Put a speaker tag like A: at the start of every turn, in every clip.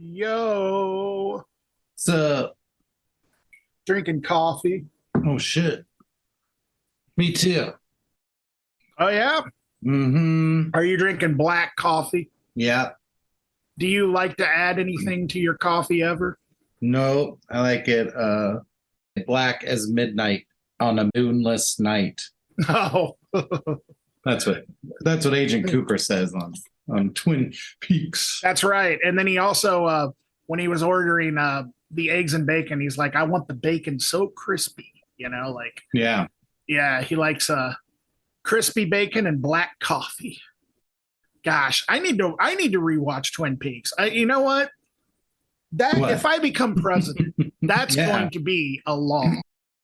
A: Yo,
B: So,
A: drinking coffee.
B: oh shit. Me too.
A: Oh, yeah?
B: Mm-hmm.
A: Are you drinking black coffee?
B: Yeah.
A: Do you like to add anything to your coffee ever?
B: No, I like it black as midnight on a moonless night.
A: No.
B: That's what Agent Cooper says on Twin Peaks.
A: That's right. And then he also, when he was ordering the eggs and bacon, he's like, I want the bacon so crispy,
B: Yeah.
A: yeah, he likes crispy bacon and black coffee. Gosh, I need to rewatch Twin Peaks. You know what?
B: What?
A: If I become president, that's
B: Yeah.
A: going to be a law.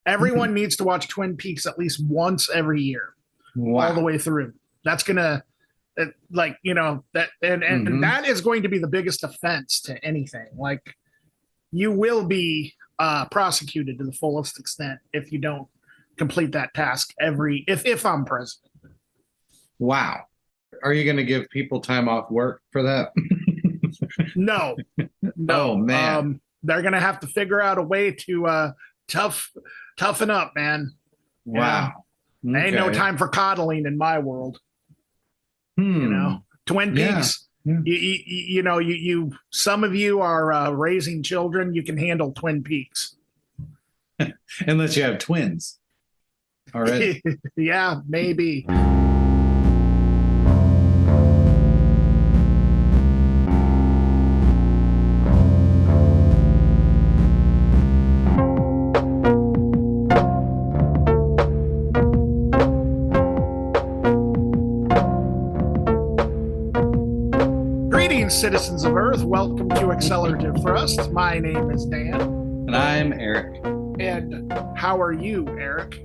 A: Everyone needs to watch Twin Peaks at least once every year, all the
B: Wow.
A: way through. That's gonna, and
B: Mhm.
A: that is going to be the biggest offense to anything. Like, you will be prosecuted to the fullest extent if you don't complete that task if I'm president.
B: Wow. Are you gonna give people time off work for that?
A: No, no.
B: Oh man.
A: They're gonna have to figure out a way to toughen up, man.
B: Wow.
A: Ain't no
B: Okay.
A: time for coddling in my world.
B: Hmm.
A: Twin
B: Yeah.
A: Peaks.
B: Yeah.
A: You some of you are raising children. You can handle Twin Peaks.
B: Unless you have twins already.
A: Yeah, maybe. Greetings, citizens of Earth. Welcome to Accelerativ Thrust. My name is Dan.
B: And I'm Eric.
A: And how are you, Eric?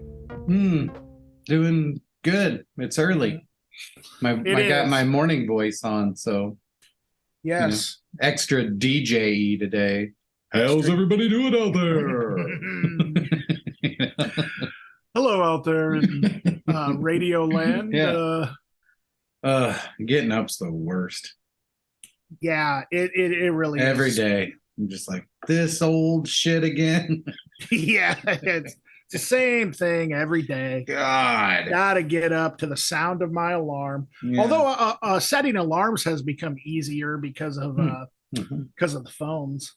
B: Doing good. It's early. I got my morning voice on, so
A: Yes.
B: extra DJ today. How's everybody doing out there?
A: Hello out there in Radio Land.
B: Yeah. Getting up's the worst.
A: Yeah, it really
B: Every
A: is.
B: day. I'm just like, this old shit again.
A: Yeah, it's the same thing every day.
B: God.
A: Gotta get up to the sound of my alarm.
B: Yeah.
A: Although setting alarms has become easier because of
B: Mhm.
A: the phones.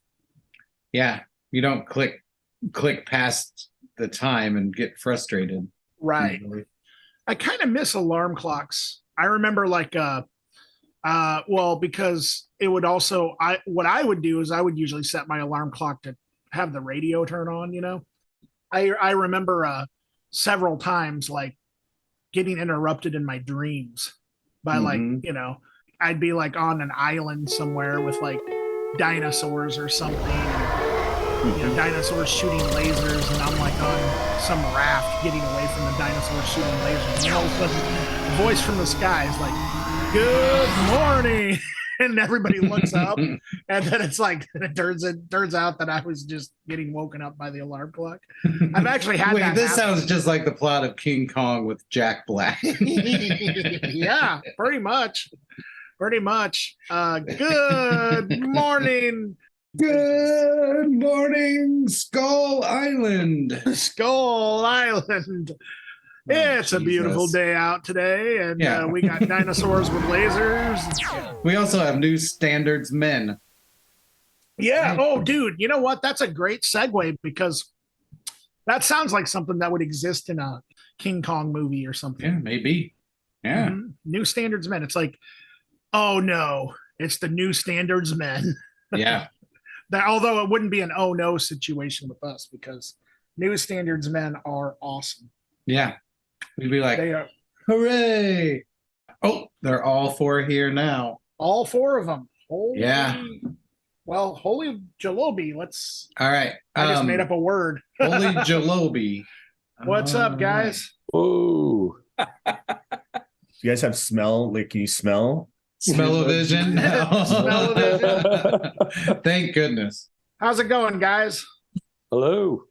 B: Yeah. You don't click past the time and get frustrated.
A: Right.
B: Usually.
A: I kind of miss alarm clocks. I remember because it would also what I would do is I would usually set my alarm clock to have the radio turn on. I remember several times like getting interrupted in my dreams by
B: Mhm.
A: I'd be like on an island somewhere with like dinosaurs or something, and dinosaurs shooting lasers, and I'm like on some raft getting away from the dinosaurs shooting lasers, and all of a sudden a voice from the sky is like, "Good morning." And everybody looks up, and then it's like it turns out that I was just getting woken up by the alarm clock. I've actually had that
B: this
A: happen.
B: sounds just like the plot of King Kong with Jack Black.
A: Yeah, pretty much. Good morning,
B: Good morning, Skull Island.
A: Skull Island. It's a beautiful day out today, and
B: Yeah.
A: we got dinosaurs with lasers.
B: We also have new standards men.
A: Yeah. Oh, dude, you know what? That's a great segue because that sounds like something that would exist in a King Kong movie or something.
B: Yeah, maybe. Yeah.
A: Mhm. New standards men. It's like, oh no, it's the new standards men.
B: Yeah.
A: That, although it wouldn't be an oh no situation with us because new standards men are awesome.
B: Yeah. We'd be like,
A: They are
B: hooray. Oh, they're all four here now.
A: all four of them. Holy,
B: Yeah.
A: Well, holy jalobi. Let's.
B: All right.
A: I just made up a word.
B: Holy jalobi.
A: What's up, guys?
C: Whoa. You guys have smell? Like, can you smell?
B: Smell-o-vision? No.
A: Smell-o-vision.
B: Thank goodness.
A: How's it going, guys?
C: Hello.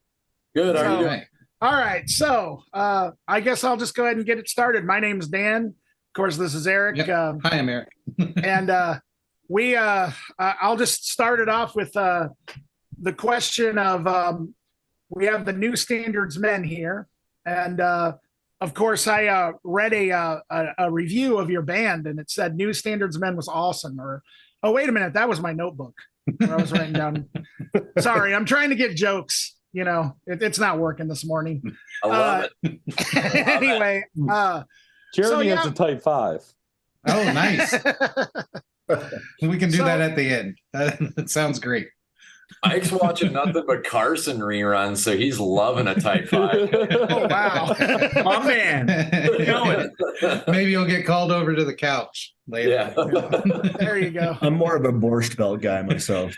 D: Good. How are you
A: So-
D: doing?
A: All right. So I guess I'll just go ahead and get it started. My name's Dan. Of course, this is Eric.
B: Yep. Hi, I'm Eric.
A: And I'll just start it off with the question of we have the New Standards Men here, and of course I read a review of your band, and it said New Standards Men was awesome. Or oh, wait a minute, that was my notebook where I was writing down. Sorry, I'm trying to get jokes. It's not working this morning.
D: I love it.
A: Anyway,
E: Jeremy has a type 5.
B: Oh, nice. We can do that at the end. That sounds great.
D: Ike's watching nothing but Carson reruns, so he's loving a type 5.
A: Oh, wow.
C: My man.
B: Maybe you'll get called over to the couch later.
D: Yeah.
A: There you go.
C: I'm more of a Borscht Belt guy myself.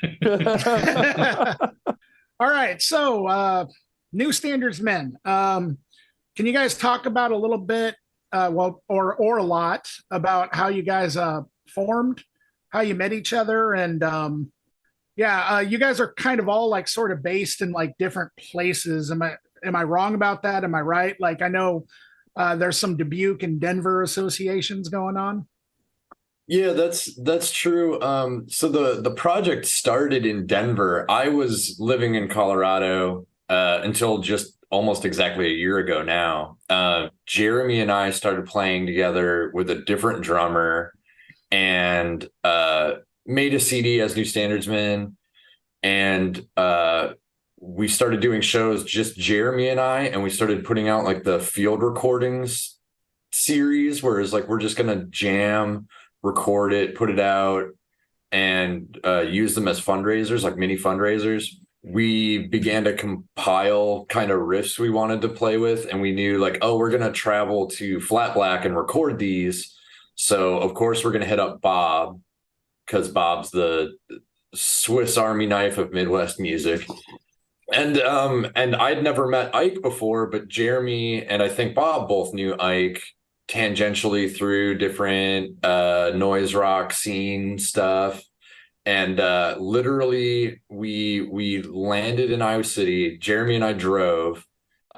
A: All right. So, New Standards Men. Can you guys talk about a little bit, or a lot about how you guys formed, how you met each other, and you guys are kind of all like sort of based in like different places. Am I wrong about that? Am I right? Like I know there's some Dubuque and Denver associations going on.
D: Yeah, that's true. So the project started in Denver. I was living in Colorado until just almost exactly a year ago now. Jeremy and I started playing together with a different drummer and made a CD as New Standards Men. And we started doing shows, just Jeremy and I, and we started putting out like the field recordings series, where it's like we're just going to jam, record it, put it out, and use them as fundraisers, like mini fundraisers. We began to compile kind of riffs we wanted to play with, and we knew like, oh, we're going to travel to Flat Black and record these. So of course we're going to hit up Bob, because Bob's the Swiss Army knife of Midwest music. And I'd never met Ike before, but Jeremy and I think Bob both knew Ike tangentially through different noise rock scene stuff. And literally we landed in Iowa City. Jeremy and I drove,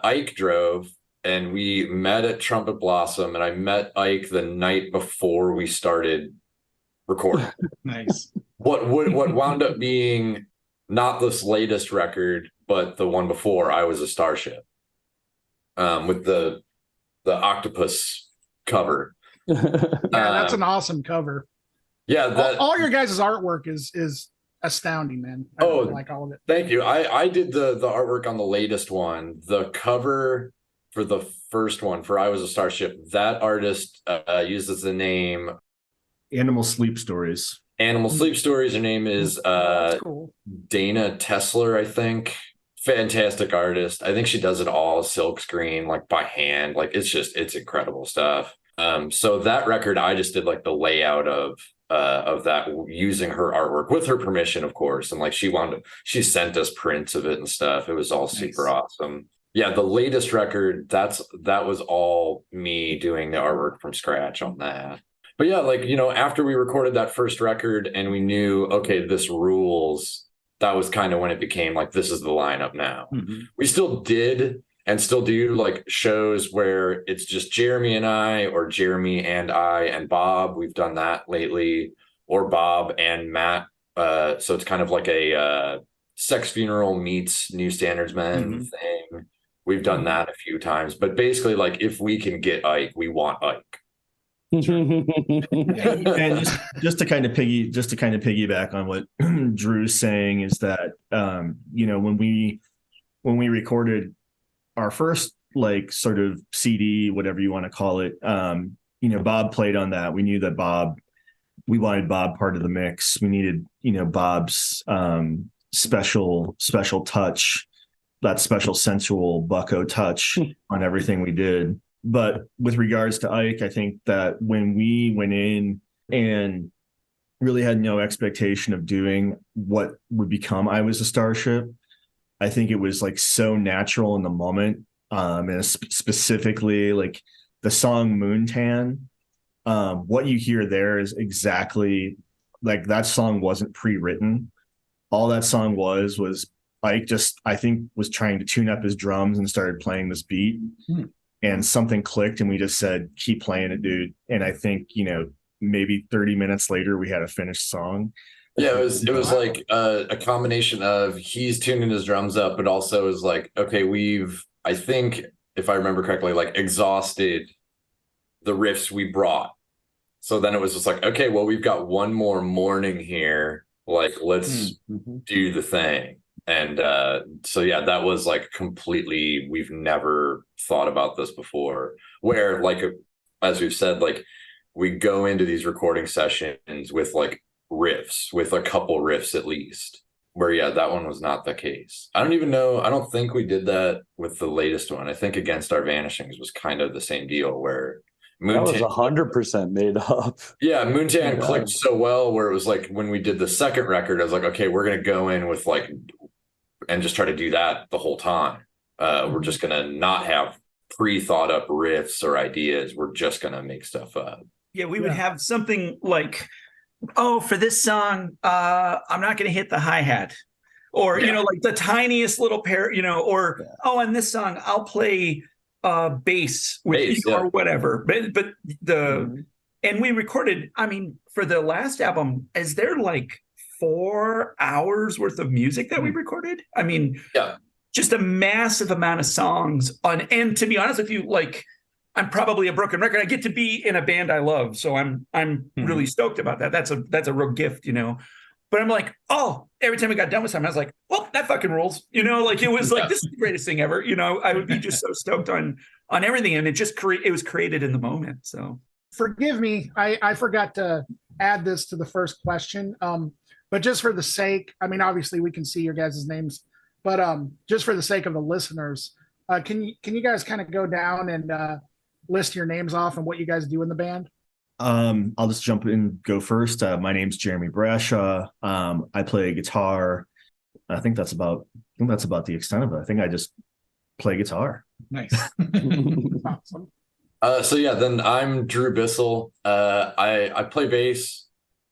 D: Ike drove, and we met at Trumpet Blossom, and I met Ike the night before we started recording.
B: Nice.
D: What wound up being not this latest record, but the one before, I Was a Starship, with the octopus cover.
A: That's an awesome cover.
D: Yeah,
A: all your guys' artwork is astounding, man. I really like all of it.
D: Thank you. I did the artwork on the latest one. The cover for the first one, for I Was a Starship, that artist uses the name
C: Animal Sleep Stories.
D: Animal Sleep Stories. Her name is
A: Cool.
D: Dana Tesler, I think. Fantastic artist. I think she does it all silk screen, like by hand. Like it's incredible stuff. So that record, I just did like the layout of that using her artwork with her permission, of course. And like she sent us prints of it and stuff. It was all super awesome. Yeah, the latest record, that was all me doing the artwork from scratch on that. But yeah, like, after we recorded that first record and we knew, okay, this rules, that was kind of when it became like, this is the lineup now. Mm-hmm. We still did and still do like shows where it's just Jeremy and I, or Jeremy and I and Bob. We've done that lately, or Bob and Matt. So it's kind of like a Sex Funeral meets New Standards Men thing. We've done that a few times, but basically, like, if we can get Ike, we want Ike.
C: And just to kind of piggyback on what Drew's saying is that when we recorded our first like sort of CD, whatever you want to call it, Bob played on that. We knew that we wanted Bob part of the mix. We needed Bob's special touch, that special sensual bucko touch on everything we did. But with regards to Ike, I think that when we went in and really had no expectation of doing what would become I Was a Starship, I think it was like so natural in the moment. And specifically like the song Moontan, what you hear there is exactly like that song wasn't pre-written. All that song was Ike just, I think, was trying to tune up his drums and started playing this beat. And something clicked and we just said, keep playing it, dude. And I think, maybe 30 minutes later we had a finished song.
D: Yeah, it was like a combination of he's tuning his drums up, but also is like, okay, I think if I remember correctly, like exhausted the riffs we brought. So then it was just like, okay, well, we've got one more morning here. Like, let's do the thing. And so yeah, that was like completely, we've never thought about this before. Where like, as we've said, like we go into these recording sessions with like riffs, with a couple riffs at least. Where yeah, that one was not the case. I don't think we did that with the latest one. I think Against Our Vanishings was kind of the same deal where
E: that was 100% made up.
D: Yeah, Moontan clicked so well where it was like when we did the second record, I was like, okay, we're gonna go in with like and just try to do that the whole time. We're just gonna not have pre-thought up riffs or ideas. We're just gonna make stuff up.
F: Yeah, we would have something like, oh, for this song, I'm not gonna hit the hi-hat. Or, like the tiniest little pair, or on this song, I'll play bass with or whatever. But and we recorded, I mean, for the last album, is there like 4 hours worth of music that we recorded? I mean, just a massive amount of songs and to be honest with you, like I'm probably a broken record. I get to be in a band I love, so I'm really stoked about that. That's a real gift, But I'm like, every time we got done with something, I was like, well, that fucking rules. Like it was like, this is the greatest thing ever. I would be just so stoked on everything. And it was created in the moment. So
A: forgive me. I forgot to add this to the first question. But just for the sake, I mean, obviously we can see your guys' names, but just for the sake of the listeners, can you guys kind of go down and list your names off and what you guys do in the band?
C: I'll just jump in and go first. My name's Jeremy Brashaw. I play guitar. I think that's about the extent of it. I think I just play guitar.
B: Nice.
A: Awesome.
D: So yeah, then I'm Drew Bissell. I play bass,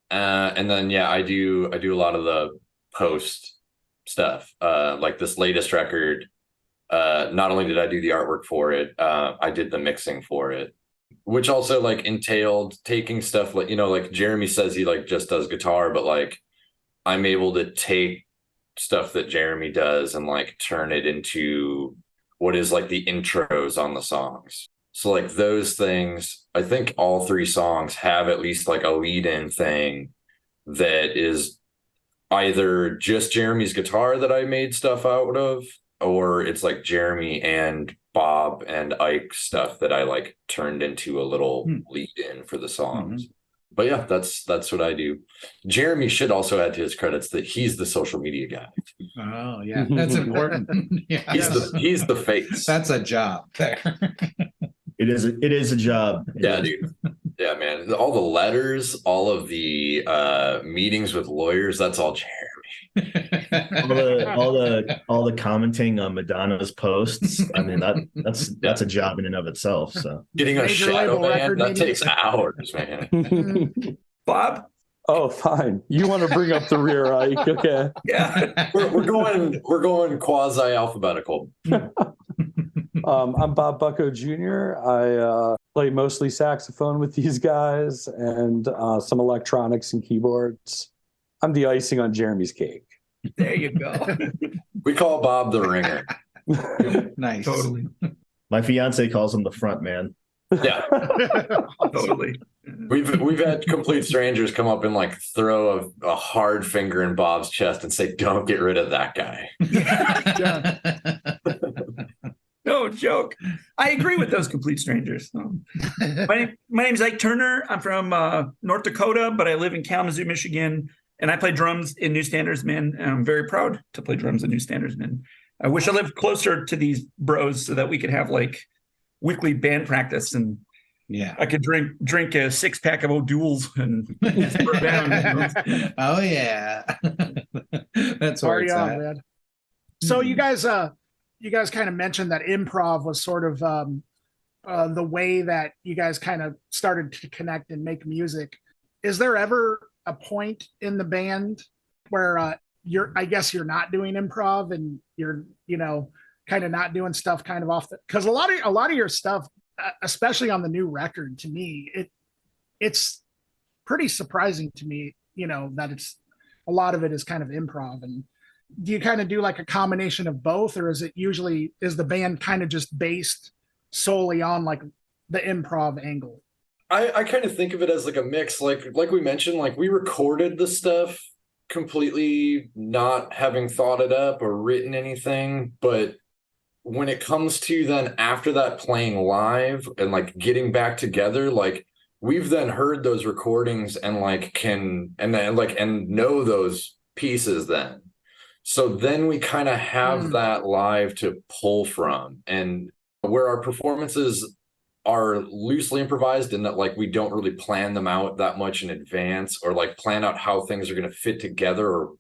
D: and then I do a lot of the post stuff. Like this latest record, not only did I do the artwork for it, I did the mixing for it. Which also like entailed taking stuff like, like Jeremy says he like just does guitar, but like I'm able to take stuff that Jeremy does and like turn it into what is like the intros on the songs. So like those things, I think all 3 songs have at least like a lead-in thing that is either just Jeremy's guitar that I made stuff out of, or it's like Jeremy and Bob and Ike stuff that I like turned into a little lead in for the songs. But yeah, that's what I do. Jeremy should also add to his credits that he's the social media guy.
B: Oh yeah, that's important. Yeah.
D: He's the face.
B: That's a job there.
C: It is a job.
D: Yeah, dude. Yeah, man. All the letters, all of the meetings with lawyers, that's all Jeremy.
C: all the commenting on Madonna's posts. I mean that's a job in and of itself. So
D: getting a shadow band that takes hours, man.
F: Bob.
E: Oh, fine. You want to bring up the rear, Ike? Okay.
F: Yeah.
D: We're going quasi alphabetical.
E: I'm Bob Bucko Jr. I play mostly saxophone with these guys and some electronics and keyboards. I'm the icing on Jeremy's cake.
F: There you go.
D: We call Bob the ringer.
B: Nice.
F: Totally.
C: My fiance calls him the front man.
D: Yeah.
F: Totally.
D: We've had complete strangers come up and like throw a hard finger in Bob's chest and say, "Don't get rid of that guy."
F: No joke. I agree with those complete strangers. My name's Ike Turner. I'm from North Dakota, but I live in Kalamazoo, Michigan, and I play drums in New Standardsmen. And I'm very proud to play drums in New Standardsmen. I wish I lived closer to these bros so that we could have like weekly band practice and I could drink a 6-pack of O'Doul's and
B: Oh yeah. That's where it's at.
A: Man. So you guys kind of mentioned that improv was sort of the way that you guys kind of started to connect and make music. Is there ever a point in the band where I guess you're not doing improv and you're, kind of not doing stuff kind of off because a lot of your stuff, especially on the new record, to me, it's pretty surprising to me, that it's a lot of it is kind of improv. And do you kind of do like a combination of both, or is the band kind of just based solely on like the improv angle?
D: I kind of think of it as like a mix, like we mentioned, like we recorded the stuff completely not having thought it up or written anything, but when it comes to then after that playing live and like getting back together, like we've then heard those recordings and like and know those pieces then. So then we kind of have that live to pull from, and where our performances are loosely improvised in that like we don't really plan them out that much in advance or like plan out how things are going to fit together or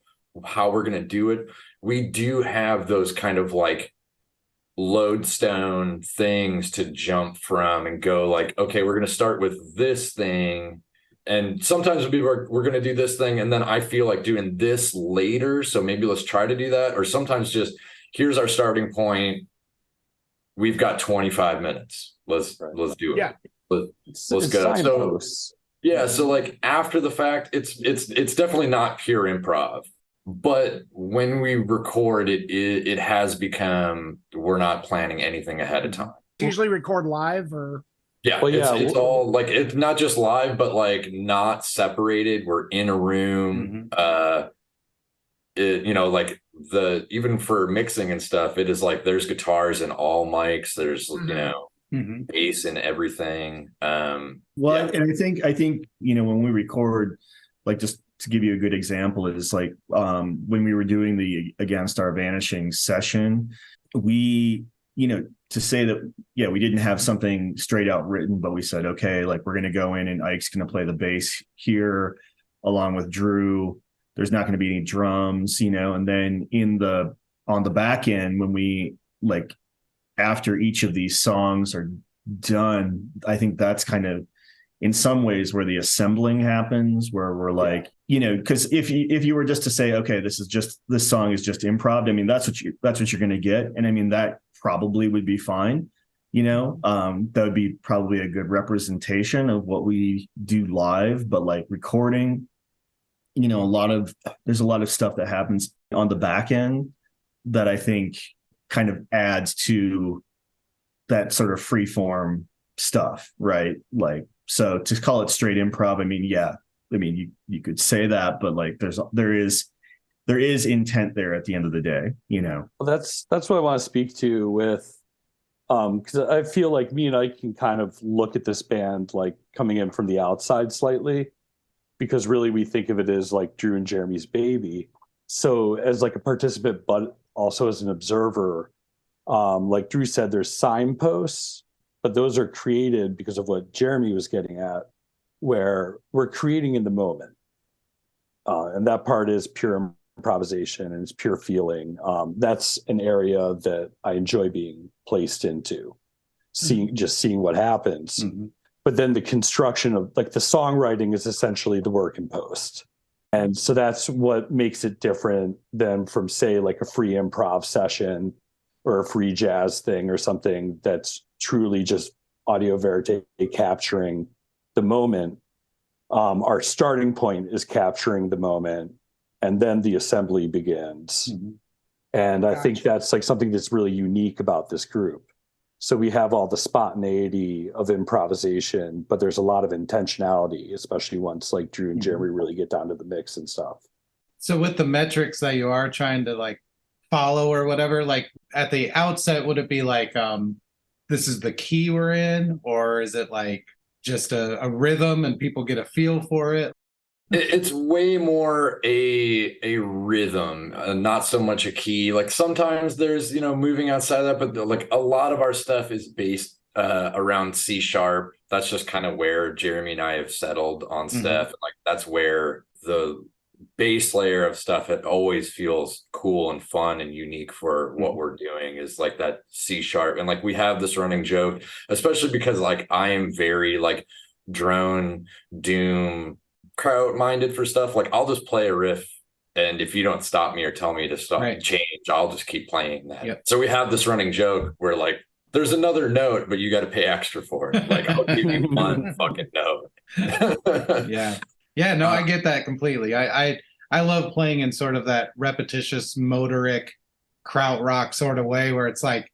D: how we're going to do it. We do have those kind of like lodestone things to jump from and go like, okay, we're going to start with this thing. And sometimes we're going to do this thing. And then I feel like doing this later. So maybe let's try to do that. Or sometimes just here's our starting point. We've got 25 minutes. Let's do it.
A: Yeah.
D: Let's go. So yeah. So like after the fact, it's definitely not pure improv. But when we record it has become, we're not planning anything ahead of time.
A: Usually record live or?
D: Yeah, it's all like, it's not just live, but like not separated. We're in a room. Like even for mixing and stuff, it is like there's guitars in all mics. There's bass and everything.
C: And I think when we record, like just to give you a good example is like when we were doing the Against Our Vanishing session, we to say that we didn't have something straight out written, but we said, okay, like we're going to go in and Ike's going to play the bass here along with Drew. There's not going to be any drums, and then on the back end, when we like after each of these songs are done, I think that's kind of in some ways where the assembling happens, where we're like, because if you were just to say, okay, this song is just improv, I mean, that's what you're going to get. And I mean, that probably would be fine. That would be probably a good representation of what we do live, but like recording, there's a lot of stuff that happens on the back end that I think kind of adds to that sort of free form stuff, right? Like, so to call it straight improv, I mean, you could say that, but like there is intent there at the end of the day,
E: Well, that's what I want to speak to with, because I feel like me and I can kind of look at this band like coming in from the outside slightly, because really we think of it as like Drew and Jeremy's baby. So as like a participant, but also as an observer, like Drew said, there's signposts, but those are created because of what Jeremy was getting at, where we're creating in the moment. And that part is pure improvisation and it's pure feeling. That's an area that I enjoy being placed into, seeing what happens. But then the construction of like the songwriting is essentially the work in post. And so that's what makes it different than from, say, like a free improv session or a free jazz thing or something that's truly just audio verite capturing the moment. Our starting point is capturing the moment, and then the assembly begins. And I think that's like something that's really unique about this group. So we have all the spontaneity of improvisation, but there's a lot of intentionality, especially once like Drew and Jeremy really get down to the mix and stuff.
B: So with the metrics that you are trying to like follow or whatever, like at the outset, would it be like, this is the key we're in, or is it like just a rhythm and people get a feel for it?
D: It's way more a rhythm, not so much a key. Like sometimes there's, moving outside of that, but like a lot of our stuff is based around C#. That's just kind of where Jeremy and I have settled on stuff. Like that's where the base layer of stuff, it always feels cool and fun and unique for what we're doing is like that C#. And like we have this running joke, especially because like I am very like drone doom crowd minded for stuff. Like I'll just play a riff, and if you don't stop me or tell me to stop change, I'll just keep playing that. So we have this running joke where like there's another note, but you got to pay extra for it. Like I'll give you one fucking note.
B: Yeah, no, I get that completely. I love playing in sort of that repetitious motoric krautrock sort of way where it's like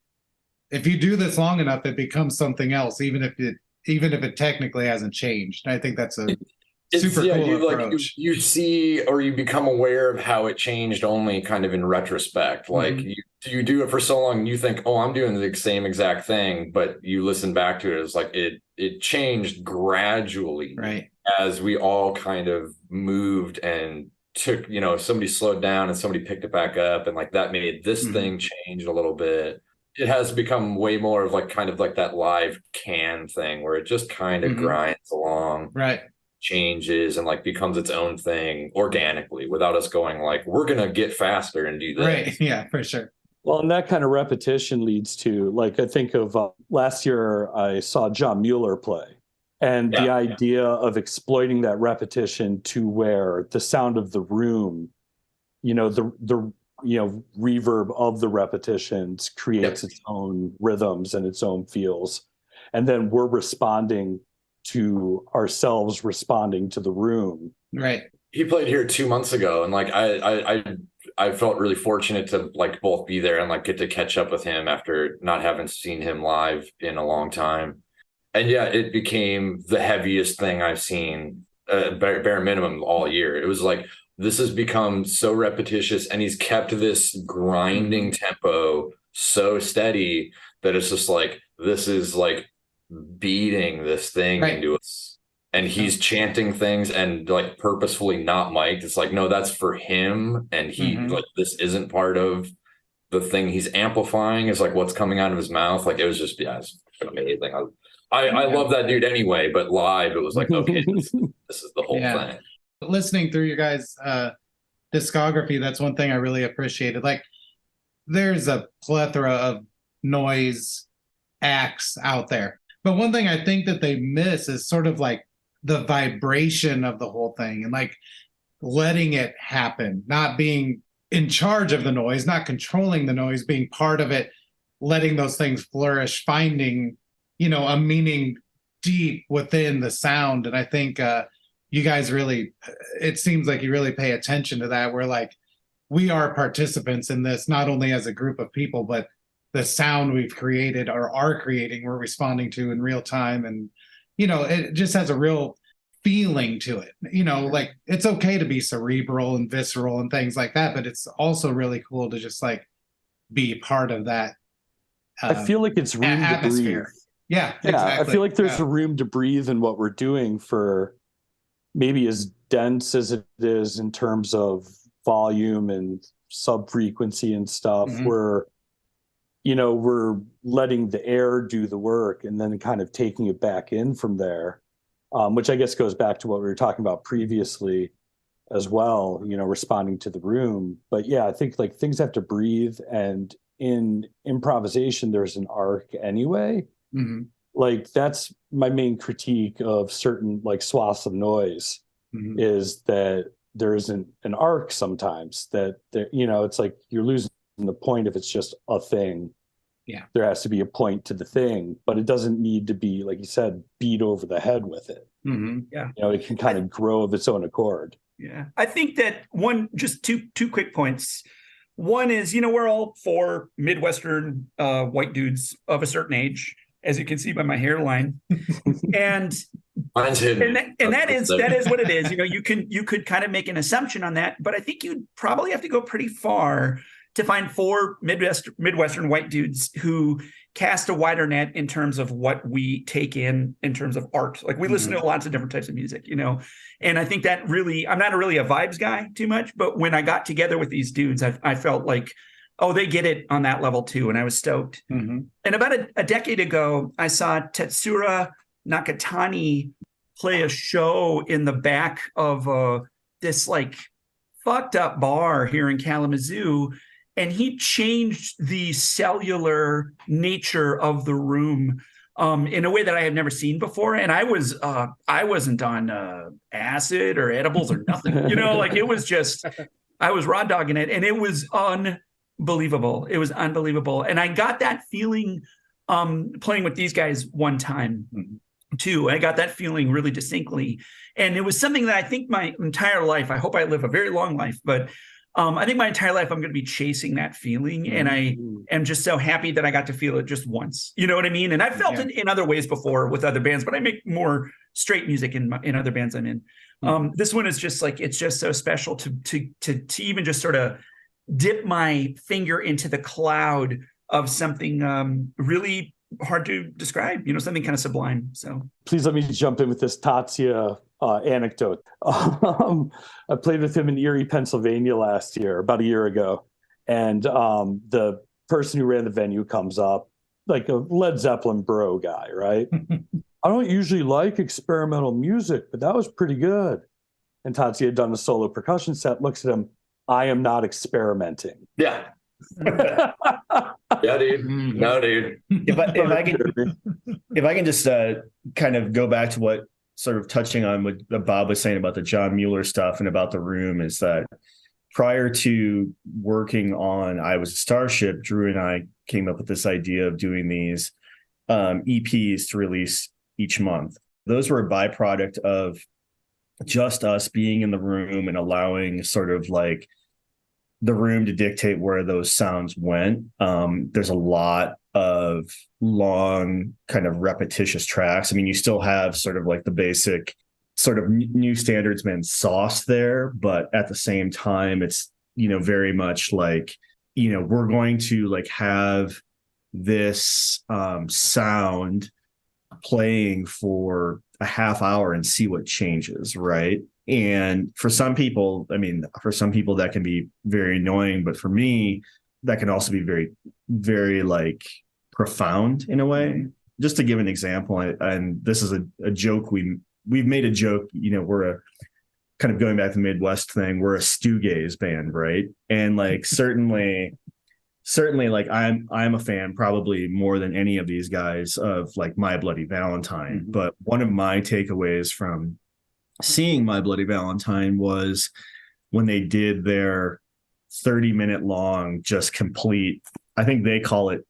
B: if you do this long enough, it becomes something else, even if it technically hasn't changed. I think that's a super cool
D: you
B: approach.
D: you see or you become aware of how it changed only kind of in retrospect. Like you do it for so long, you think, oh, I'm doing the same exact thing, but you listen back to it, it's like it changed gradually,
B: right,
D: as we all kind of moved and took, somebody slowed down and somebody picked it back up, and like that made this thing change a little bit. It has become way more of like kind of like that live can thing where it just kind of grinds along,
B: right,
D: changes, and like becomes its own thing organically without us going like, we're gonna get faster and do this.
B: right. Yeah, for sure.
E: Well, and that kind of repetition leads to, like, I think of last year I saw John Mueller play, and the idea of exploiting that repetition to where the sound of the room, the reverb of the repetitions creates its own rhythms and its own feels, and then we're responding to ourselves, responding to the room.
B: Right.
D: He played here 2 months ago, and like I felt really fortunate to like both be there and like get to catch up with him after not having seen him live in a long time. And yeah, it became the heaviest thing I've seen, bare minimum, all year. It was like, this has become so repetitious, and he's kept this grinding tempo so steady that it's just like, this is like beating this thing into us. And he's chanting things and like purposefully not mic'd. It's like, no, that's for him. And he like, this isn't part of the thing he's amplifying. Is like what's coming out of his mouth. Like, it was just, it's amazing. I love that dude anyway, but live, it was like, okay, this is the whole thing.
B: Listening through your guys' discography, that's one thing I really appreciated. Like, there's a plethora of noise acts out there. But one thing I think that they miss is sort of like the vibration of the whole thing and like letting it happen, not being in charge of the noise, not controlling the noise, being part of it, letting those things flourish, finding, a meaning deep within the sound. And I think you guys really, it seems like you really pay attention to that. We're like, we are participants in this, not only as a group of people, but the sound we've created or are creating, we're responding to in real time. And, it just has a real feeling to it. Like, it's okay to be cerebral and visceral and things like that, but it's also really cool to just like be part of that.
E: I feel like it's room
B: atmosphere.
E: to breathe.
B: Yeah, exactly.
E: I feel like there's a room to breathe in what we're doing, for maybe as dense as it is in terms of volume and sub frequency and stuff. We're letting the air do the work and then kind of taking it back in from there, which I guess goes back to what we were talking about previously as well, responding to the room. But yeah, I think like things have to breathe, and in improvisation, there's an arc anyway. Like, that's my main critique of certain like swaths of noise, is that there isn't an arc sometimes, that there, it's like you're losing the point if it's just a thing.
B: Yeah,
E: there has to be a point to the thing, but it doesn't need to be, like you said, beat over the head with it. It can kind of grow of its own accord.
F: I think that just two quick points. One is, we're all four Midwestern white dudes of a certain age, as you can see by my hairline, and
D: mine's hidden.
F: And that is what it is. You could kind of make an assumption on that, but I think you'd probably have to go pretty far to find four Midwestern white dudes who cast a wider net in terms of what we take in terms of art. Like, we listen to lots of different types of music, and I think that really, I'm not really a vibes guy too much, but when I got together with these dudes, I felt like, oh, they get it on that level too. And I was stoked. And about a decade ago, I saw Tetsura Nakatani play a show in the back of this like fucked up bar here in Kalamazoo. And he changed the cellular nature of the room in a way that I have never seen before. And I wasn't on acid or edibles or nothing, like, it was just, I was raw dogging it, and it was unbelievable. It was unbelievable. And I got that feeling playing with these guys one time too. I got that feeling really distinctly. And it was something that I think my entire life, I hope I live a very long life, but I think my entire life I'm going to be chasing that feeling. And I am just so happy that I got to feel it just once. You know what I mean? And I felt it in other ways before with other bands, but I make more straight music in other bands I'm in. This one is just like, it's just so special to even just sort of dip my finger into the cloud of something really hard to describe, something kind of sublime. So
E: please let me jump in with this Tatsia anecdote. I played with him in Erie, Pennsylvania about a year ago. And the person who ran the venue comes up, like a Led Zeppelin bro guy, right? I don't usually like experimental music, but that was pretty good. And Tatsia had done a solo percussion set, looks at him, I am not experimenting.
D: Yeah. Yeah, dude. No, dude.
C: If I can just kind of go back to what sort of touching on what Bob was saying about the John Mueller stuff and about the room, is that prior to working on I Was a Starship, Drew and I came up with this idea of doing these EPs to release each month. Those were a byproduct of just us being in the room and allowing sort of like the room to dictate where those sounds went. There's a lot of long kind of repetitious tracks. I mean, you still have sort of like the basic sort of new standardsman sauce there, but at the same time, it's, very much like, we're going to like have this sound playing for a half hour and see what changes, right? And for some people that can be very annoying, but for me, that can also be very, very like profound in a way. Just to give an example, and this is a joke we've made a joke, we're a kind of going back to the Midwest thing, we're a stewgaze band, right? And like certainly like I'm a fan probably more than any of these guys of like My Bloody Valentine. But one of my takeaways from seeing My Bloody Valentine was when they did their 30-minute long, just complete, I think they call it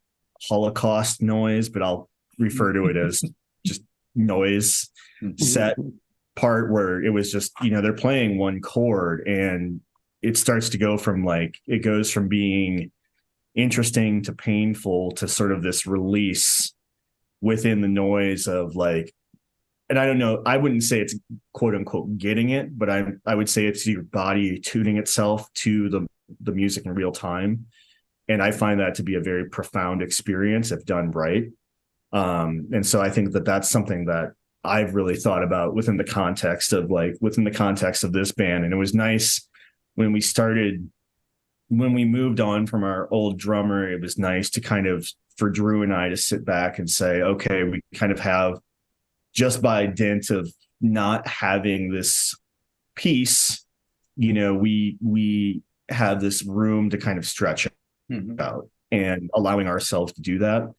C: Holocaust noise, but I'll refer to it as just noise set part, where it was just, they're playing one chord and it starts to go from like, it goes from being interesting to painful to sort of this release within the noise of like, and I don't know, I wouldn't say it's quote unquote getting it, but I would say it's your body tuning itself to the music in real time. And I find that to be a very profound experience if done right. And so I think that that's something that I've really thought about within the context of this band. And it was nice when we moved on from our old drummer, it was nice to kind of, for Drew and I to sit back and say, okay, we kind of have, just by dint of not having this piece, we have this room to kind of stretch out, and allowing ourselves to do that,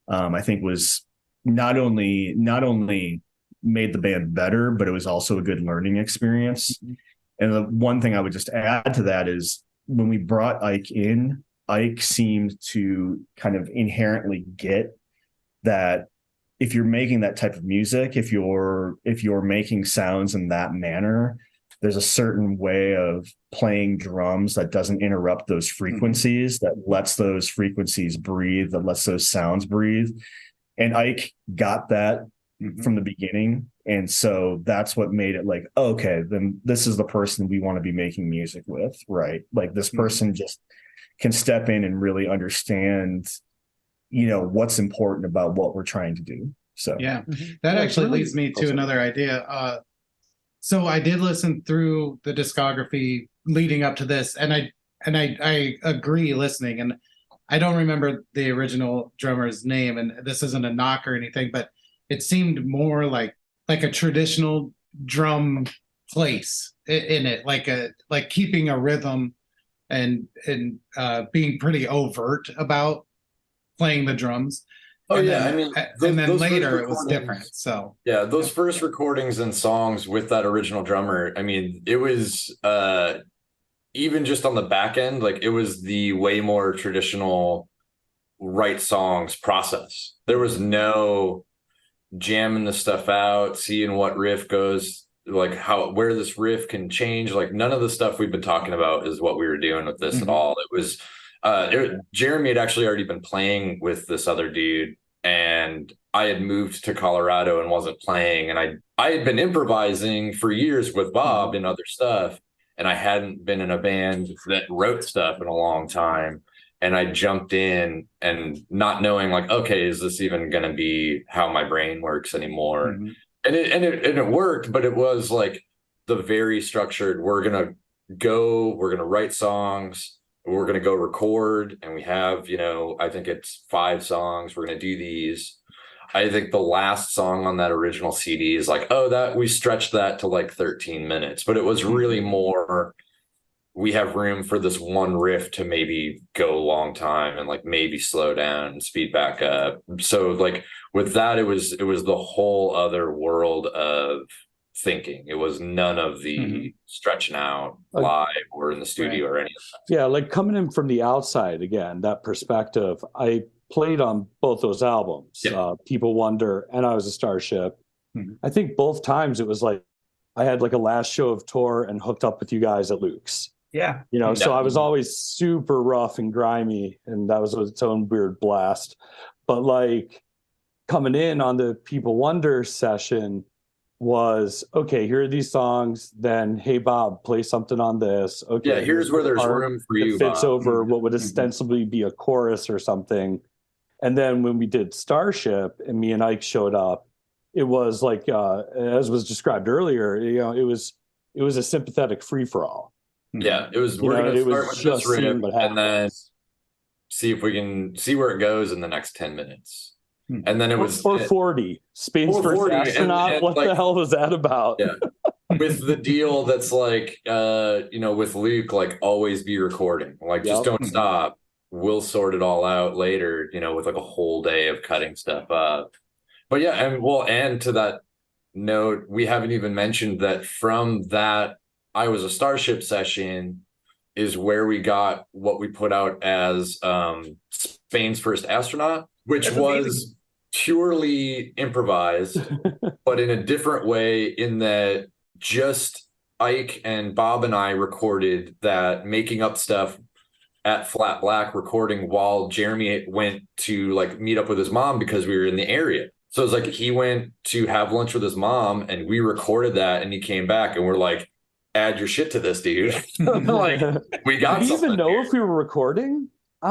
C: I think was not only made the band better, but it was also a good learning experience. And the one thing I would just add to that is when we brought Ike in, Ike seemed to kind of inherently get that if you're making that type of music, if you're making sounds in that manner, there's a certain way of playing drums that doesn't interrupt those frequencies, that lets those frequencies breathe, that lets those sounds breathe. And Ike got that from the beginning. And so that's what made it like, okay, then this is the person we want to be making music with, right? Like this person just can step in and really understand, what's important about what we're trying to do. So
B: yeah, that actually leads me to another idea. So I did listen through the discography leading up to this, and I agree listening, and I don't remember the original drummer's name, and this isn't a knock or anything, but it seemed more like a traditional drum place in it, like keeping a rhythm and being pretty overt about playing the drums.
D: Oh,
B: and
D: yeah.
B: Then,
D: I mean,
B: and then later it was different. So
D: yeah, those first recordings and songs with that original drummer, I mean, it was even just on the back end, like it was the way more traditional write songs process. There was no jamming the stuff out, seeing what riff goes. like where this riff can change. Like none of the stuff we've been talking about is what we were doing with this at all. It was Jeremy had actually already been playing with this other dude, and I had moved to Colorado and wasn't playing, and I had been improvising for years with Bob and other stuff, and I hadn't been in a band that wrote stuff in a long time. And I jumped in and not knowing, like, okay, is this even going to be how my brain works anymore? And it worked, but it was like the very structured, we're going to write songs, we're going to go record, and we have, I think it's 5 songs, we're going to do these. I think the last song on that original CD is like, that we stretched that to like 13 minutes, but it was really more, we have room for this one riff to maybe go a long time and like maybe slow down and speed back up. So like with that, it was the whole other world of thinking. It was none of the stretching out live or in the studio or any of that.
E: Yeah, like coming in from the outside again, that perspective. I played on both those albums, People Wonder and I Was a Starship. I think both times it was like I had like a last show of tour and hooked up with you guys at Luke's.
F: Yeah.
E: So I was always super rough and grimy, and that was its own weird blast. But like coming in on the People Wonder session was, okay, here are these songs. Then, hey, Bob, play something on this. Okay.
D: Yeah, here's where there's room for you,
E: fits
D: Bob.
E: over what would ostensibly be a chorus or something. And then when we did Starship and me and Ike showed up, it was like, as was described earlier, it was a sympathetic free-for-all.
D: Yeah, it was. We're going to start with this riff and then see if we can see where it goes in the next 10 minutes. And then it was
E: 440 Space First Astronaut. And what the hell was that about?
D: Yeah, with the deal that's like, with Luke, like always be recording, like just don't stop. We'll sort it all out later. With like a whole day of cutting stuff up. But yeah, and to that note, we haven't even mentioned that from that I Was a Starship session is where we got what we put out as Spain's First Astronaut, which was purely improvised, but in a different way, in that just Ike and Bob and I recorded that, making up stuff at Flat Black recording while Jeremy went to like meet up with his mom because we were in the area. So it's like he went to have lunch with his mom and we recorded that, and he came back and we're like, add your shit to this, dude. Like we got.
E: Did you even know if we were recording? I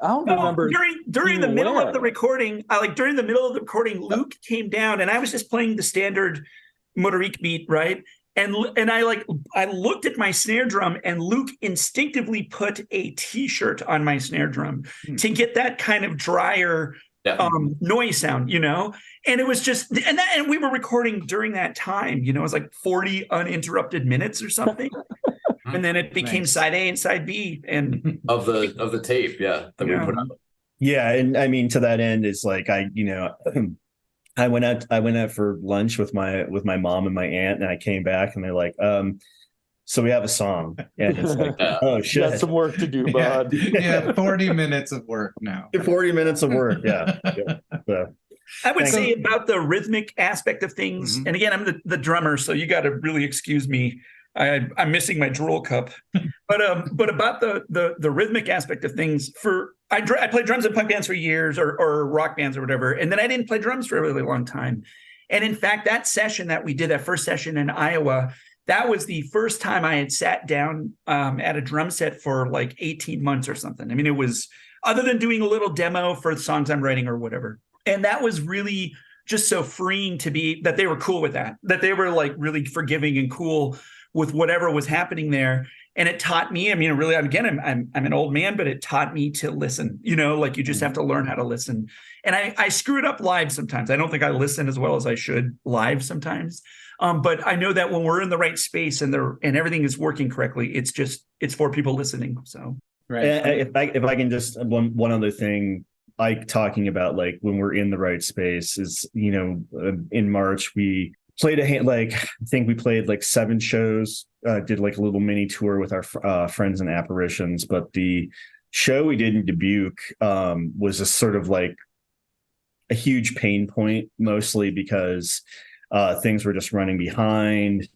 E: don't remember.
F: During the middle of the recording, Luke came down and I was just playing the standard Motorik beat, right? And I looked at my snare drum, and Luke instinctively put a T-shirt on my snare drum to get that kind of drier noise sound, and it was just, and we were recording during that time, it was like 40 uninterrupted minutes or something. And then it became side A and side B and
D: of the tape. Yeah. That we put out.
C: Yeah. And I mean, to that end, it's like, I went out for lunch with my mom and my aunt, and I came back and they're like, so we have a song. And it's like, oh shit.
E: Got some work to do, bud.
B: Yeah, 40 minutes of work now.
C: 40 minutes of work, yeah. So,
F: I would say about the rhythmic aspect of things, and again, I'm the drummer, so you got to really excuse me. I'm missing my drool cup. But about the rhythmic aspect of things, I played drums in punk bands for years or rock bands or whatever, and then I didn't play drums for a really long time. And in fact, that session that we did, that first session in Iowa, that was the first time I had sat down at a drum set for like 18 months or something. I mean, it was, other than doing a little demo for the songs I'm writing or whatever. And that was really just so freeing to be, that they were cool with that they were like really forgiving and cool with whatever was happening there. And it taught me, I mean, really, again, I'm an old man, but it taught me to listen, like you just have to learn how to listen. And I screw it up live sometimes. I don't think I listen as well as I should live sometimes. But I know that when we're in the right space and everything is working correctly, it's for people listening. So
C: right. If I can just one other thing, like talking about like when we're in the right space is, in March we played I think we played like 7 shows, did like a little mini tour with our friends and Apparitions. But the show we did in Dubuque was a sort of like a huge pain point, mostly because things were just running behind.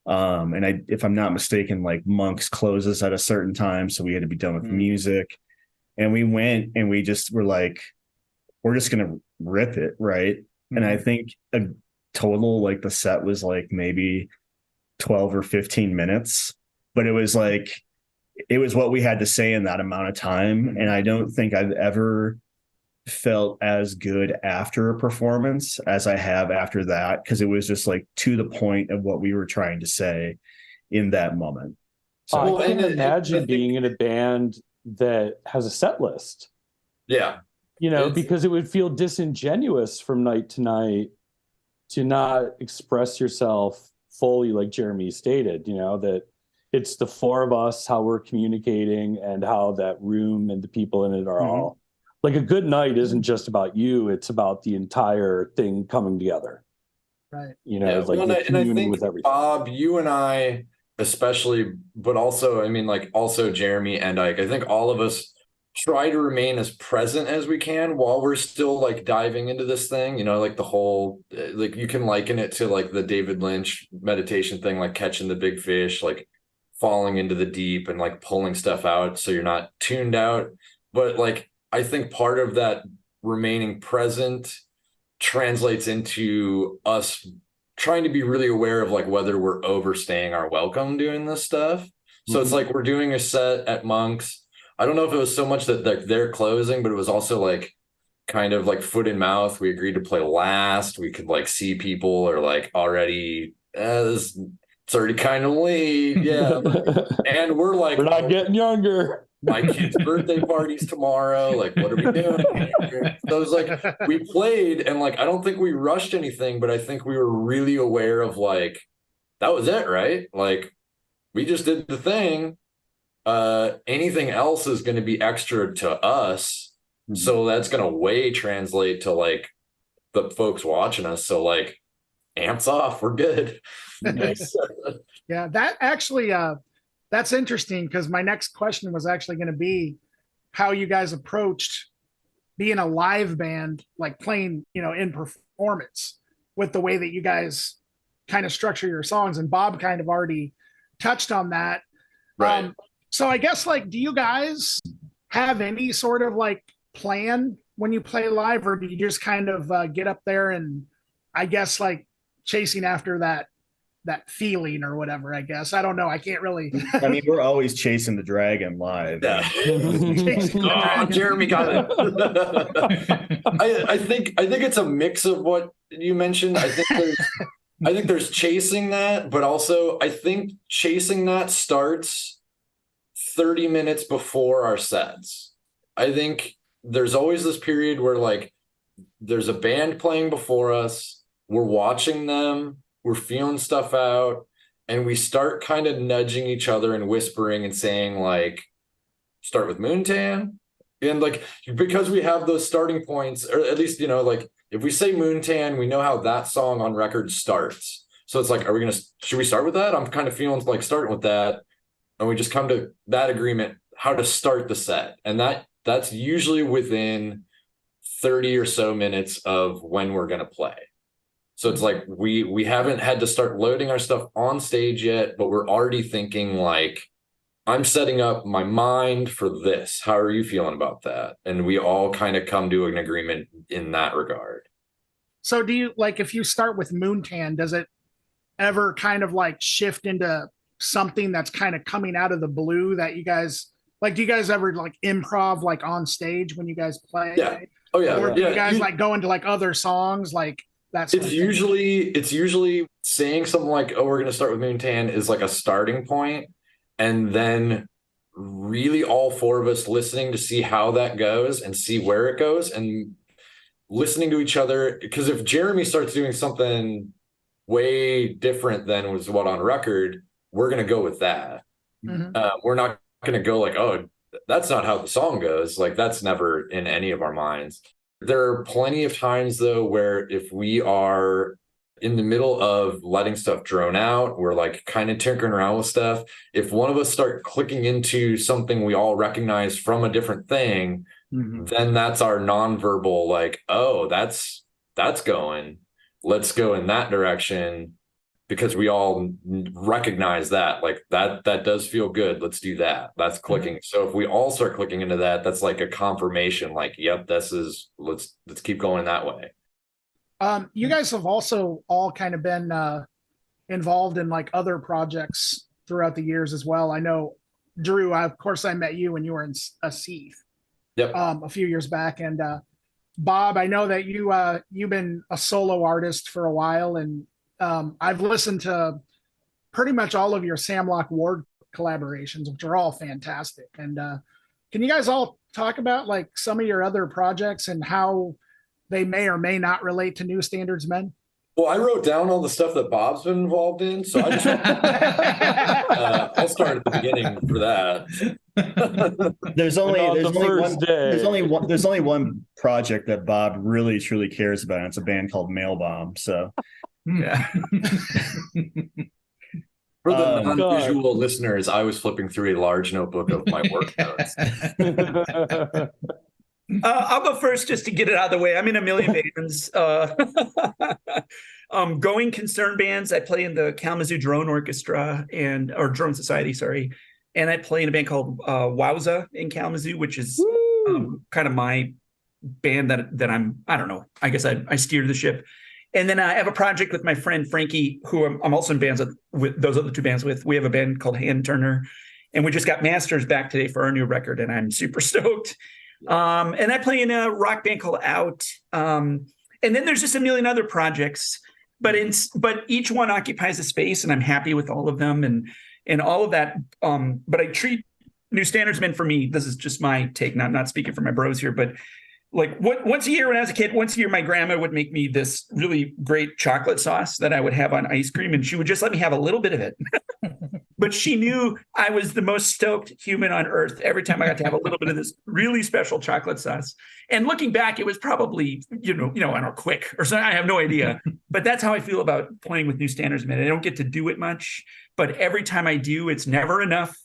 C: And if I'm not mistaken, like Monk's closes at a certain time, so we had to be done with music. And we went and we just were like, we're just gonna rip it, right? And I think a total, like, the set was like maybe 12 or 15 minutes, but it was what we had to say in that amount of time. And I don't think I've ever felt as good after a performance as I have after that, because it was just like to the point of what we were trying to say in that moment.
E: So I can't imagine being in a band that has a set list.
D: Yeah.
E: Because it would feel disingenuous from night to night to not express yourself fully, like Jeremy stated, that it's the four of us, how we're communicating, and how that room and the people in it are all like, a good night isn't just about you, it's about the entire thing coming together.
A: Right.
E: It's like you're communing with everything.
D: Bob, you and I especially, but also, I mean, like, also Jeremy and Ike, I think all of us try to remain as present as we can while we're still like diving into this thing, like the whole, like, you can liken it to like the David Lynch meditation thing, like catching the big fish, like falling into the deep and like pulling stuff out so you're not tuned out. But like, I think part of that remaining present translates into us trying to be really aware of like whether we're overstaying our welcome doing this stuff. So it's like we're doing a set at Monk's. I don't know if it was so much that they're closing, but it was also like kind of like foot in mouth. We agreed to play last. We could like see people are like already, it's already kind of late. Yeah. And we're like,
E: we're not getting younger.
D: My kid's birthday party's tomorrow. Like, what are we doing? So it was like, we played and like, I don't think we rushed anything, but I think we were really aware of like, that was it, right? Like, we just did the thing. Anything else is going to be extra to us. So that's going to way translate to like the folks watching us. So like, amps off, we're good.
A: Nice. Yeah, that actually, that's interesting, because my next question was actually going to be how you guys approached being a live band, like playing, in performance, with the way that you guys kind of structure your songs. And Bob kind of already touched on that.
D: Right.
A: So I guess, like, do you guys have any sort of like plan when you play live, or do you just kind of get up there and, I guess, like, chasing after that feeling or whatever? I guess, I don't know, I can't really.
C: I mean, we're always chasing the dragon live.
D: Yeah. Oh, Jeremy got it. I think it's a mix of what you mentioned. I think there's chasing that, but also I think chasing that starts 30 minutes before our sets. I think there's always this period where like there's a band playing before us, we're watching them, we're feeling stuff out, and we start kind of nudging each other and whispering and saying like, start with Moontan. And like, because we have those starting points, or at least, like if we say Moontan, we know how that song on record starts. So it's like, should we start with that? I'm kind of feeling like starting with that. And we just come to that agreement, how to start the set. And that's usually within 30 or so minutes of when we're going to play. So it's like, we haven't had to start loading our stuff on stage yet, but we're already thinking like, I'm setting up my mind for this. How are you feeling about that? And we all kind of come to an agreement in that regard.
A: So do you, like, if you start with Moontan, does it ever kind of like shift into something that's kind of coming out of the blue that you guys like? Do you guys ever like improv like on stage when you guys play?
D: Yeah. Oh yeah.
A: Or do you guys like go into like other songs like that?
D: It's usually saying something like, oh, we're going to start with Moontan is like a starting point. And then really all four of us listening to see how that goes and see where it goes and listening to each other. Because if Jeremy starts doing something way different than was what on record, we're going to go with that. We're not going to go like, oh, that's not how the song goes. Like, that's never in any of our minds. There are plenty of times, though, where if we are in the middle of letting stuff drone out, we're like kind of tinkering around with stuff. If one of us start clicking into something we all recognize from a different thing, then that's our nonverbal, like, oh, that's going. Let's go in that direction. because we all recognize that, like that does feel good. Let's do that. That's clicking. So if we all start clicking into that, that's like a confirmation, like, yep, let's keep going that way.
A: You guys have also all kind of been involved in like other projects throughout the years as well. I know, Drew, of course, I met you when you were in a Seath a few years back. And Bob, I know that you've been a solo artist for a while, and I've listened to pretty much all of your Sam Locke Ward collaborations, which are all fantastic. And can you guys all talk about like some of your other projects and how they may or may not relate to New Standards Men?
D: Well, I wrote down all the stuff that Bob's been involved in, so I just I'll start at the beginning for that.
C: There's only one project that Bob really truly cares about. And it's a band called Mail Bomb. So
F: Yeah.
D: For the non-visual listeners, I was flipping through a large notebook of my work notes.
F: I'll go first just to get it out of the way. I'm in a million bands. Going concern bands. I play in the Kalamazoo Drone Orchestra or Drone Society, sorry. And I play in a band called Wowza in Kalamazoo, which is kind of my band that I don't know. I guess I steer the ship. And then I have a project with my friend Frankie, who I'm also in bands with those other two bands with. We have a band called Hand Turner, and we just got masters back today for our new record, and I'm super stoked. And I play in a rock band called Out. And then there's just a million other projects, but each one occupies a space, and I'm happy with all of them and all of that. But I treat New Standards Men, for me, this is just my take, not speaking for my bros here, but like once a year when I was a kid, once a year my grandma would make me this really great chocolate sauce that I would have on ice cream, and she would just let me have a little bit of it. But she knew I was the most stoked human on earth every time I got to have a little bit of this really special chocolate sauce. And looking back, it was probably, I don't know, quick or something. I have no idea. But that's how I feel about playing with New Standards Men. I don't get to do it much, but every time I do, it's never enough.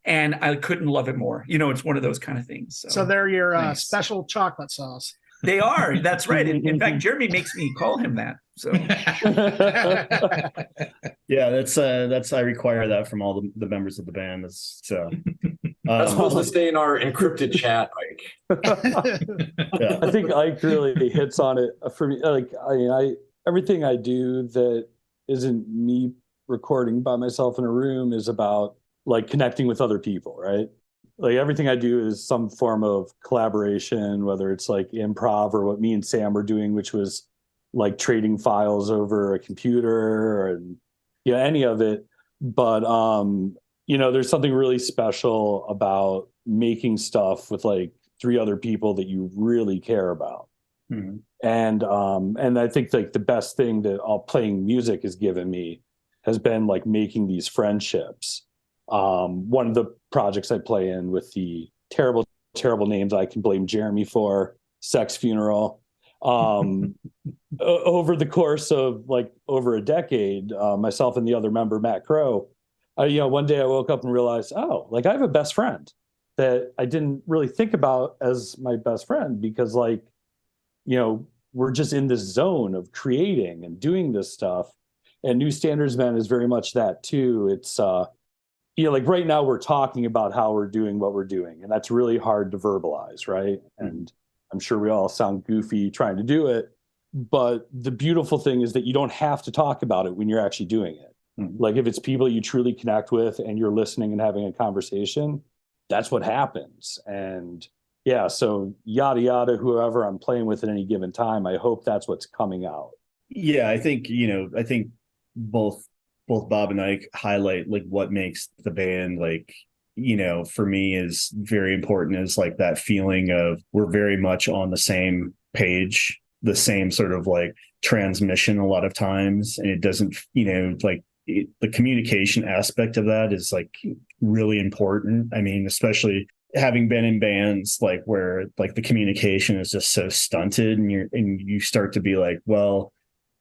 F: And I couldn't love it more. It's one of those kind of things. So they're your
A: special chocolate sauce.
F: They are. That's right. In fact, Jeremy makes me call him that. So
C: yeah, that's I require that from all the members of the band. That's
D: supposed to stay in our encrypted chat, Ike.
E: Yeah. I think Ike really hits on it for me. Like, everything I do that isn't me recording by myself in a room is about like connecting with other people, right? Like everything I do is some form of collaboration, whether it's like improv or what me and Sam were doing, which was like trading files over a computer and any of it. But there's something really special about making stuff with like 3 other people that you really care about. Mm-hmm. And I think like the best thing that playing music has given me has been like making these friendships. One of the projects I play in with the terrible names I can blame Jeremy for, Sex Funeral. Over the course of like over a decade, myself and the other member, Matt Crow, one day I woke up and realized, like I have a best friend that I didn't really think about as my best friend because we're just in this zone of creating and doing this stuff. And New Standards Men is very much that too. It's, like right now we're talking about how we're doing what we're doing, and that's really hard to verbalize, right? And I'm sure we all sound goofy trying to do it, but the beautiful thing is that you don't have to talk about it when you're actually doing it. Mm-hmm. Like if it's people you truly connect with and you're listening and having a conversation, that's what happens. And so yada yada, whoever I'm playing with at any given time, I hope that's what's coming out.
C: Yeah, I think both Bob and Ike highlight like what makes the band like, for me is very important is like that feeling of we're very much on the same page, the same sort of like transmission a lot of times. And it doesn't, the communication aspect of that is like really important. I mean, especially having been in bands like where like the communication is just so stunted and you start to be like, well,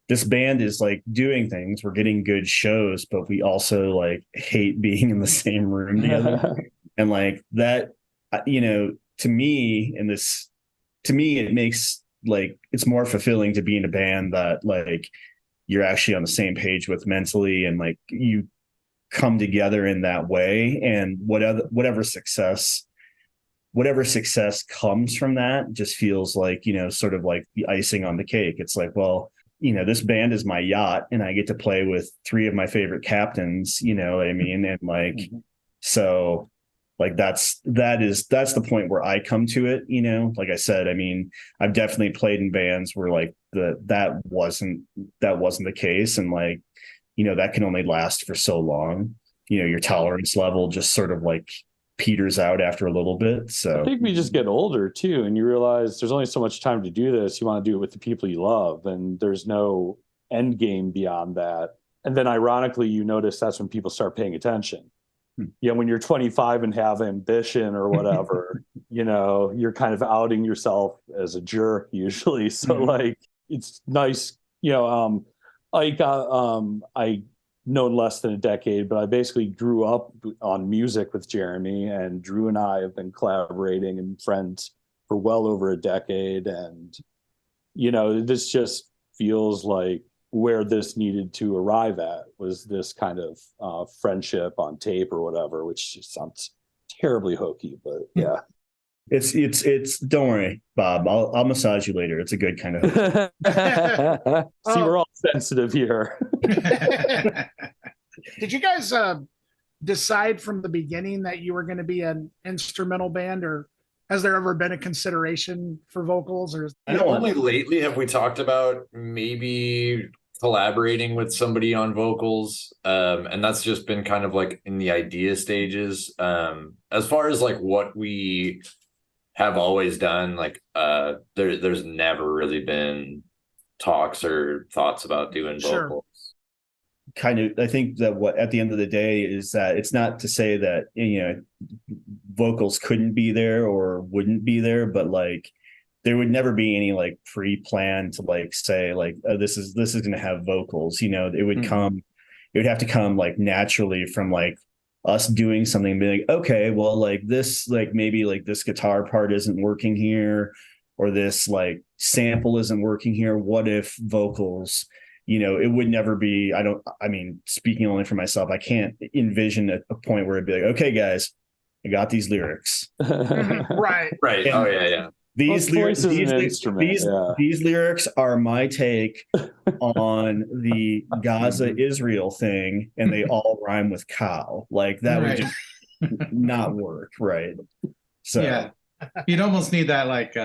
C: this band is like doing things. We're getting good shows, but we also like hate being in the same room together. And like that, to me, it makes like, it's more fulfilling to be in a band that like you're actually on the same page with mentally, and like you come together in that way. And whatever success comes from that just feels like, sort of like the icing on the cake. It's like, well, this band is my yacht and I get to play with three of my favorite captains, you know what I mean? And like, so like that's the point where I come to it, like I said, I mean, I've definitely played in bands where like that wasn't the case. And like, that can only last for so long. Your tolerance level just sort of like peters out after a little bit. So
E: I think we just get older too, and you realize there's only so much time to do this. You want to do it with the people you love, and there's no end game beyond that. And then ironically, you notice that's when people start paying attention. When you're 25 and have ambition or whatever, you're kind of outing yourself as a jerk usually. So like, it's nice, I known less than a decade, but I basically grew up on music with Jeremy, and Drew and I have been collaborating and friends for well over a decade. And, this just feels like where this needed to arrive at was this kind of friendship on tape or whatever, which sounds terribly hokey, but yeah.
C: It's don't worry, Bob, I'll massage you later. It's a good kind of
E: See, we're all sensitive here.
A: Did you guys decide from the beginning that you were going to be an instrumental band, or has there ever been a consideration for vocals? Or
D: only lately have we talked about maybe collaborating with somebody on vocals, and that's just been kind of like in the idea stages. As far as like what we have always done, like there's never really been talks or thoughts about doing vocals.
C: Kind of, I think that what at the end of the day is that it's not to say that vocals couldn't be there or wouldn't be there, but like there would never be any like pre-plan to like say like, oh, this is going to have vocals. It would it would have to come like naturally from like us doing something and be like, okay, well, like this, like maybe like this guitar part isn't working here, or this like sample isn't working here. What if vocals? It would never be, I mean, speaking only for myself, I can't envision a point where it'd be like, okay, guys, I got these lyrics.
A: Right.
D: And oh yeah.
C: These lyrics are my take on the Gaza Israel thing, and they all rhyme with cow. Like that would just not work, right? So
B: yeah, you'd almost need that like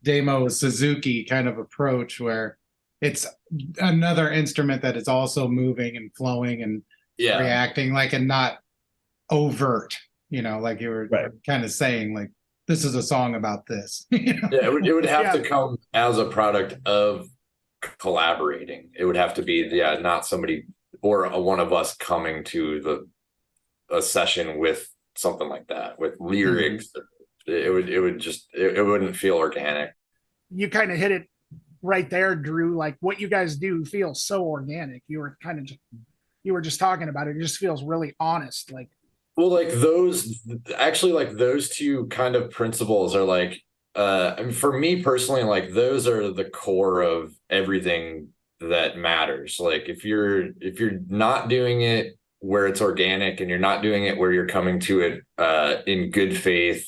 B: Damo Suzuki kind of approach where it's another instrument that is also moving and flowing and reacting, like, and not overt, like you were kind of saying, like, this is a song about this.
D: Yeah, it would have to come as a product of collaborating. It would have to be, not somebody or one of us coming to a session with something like that, with lyrics. It wouldn't feel organic.
A: You kind of hit it right there, Drew. Like what you guys do feels so organic. You were just talking about it. It just feels really honest. Like,
D: well, like those two kind of principles are like, I mean, for me personally, like those are the core of everything that matters. Like if you're not doing it where it's organic, and you're not doing it where you're coming to it in good faith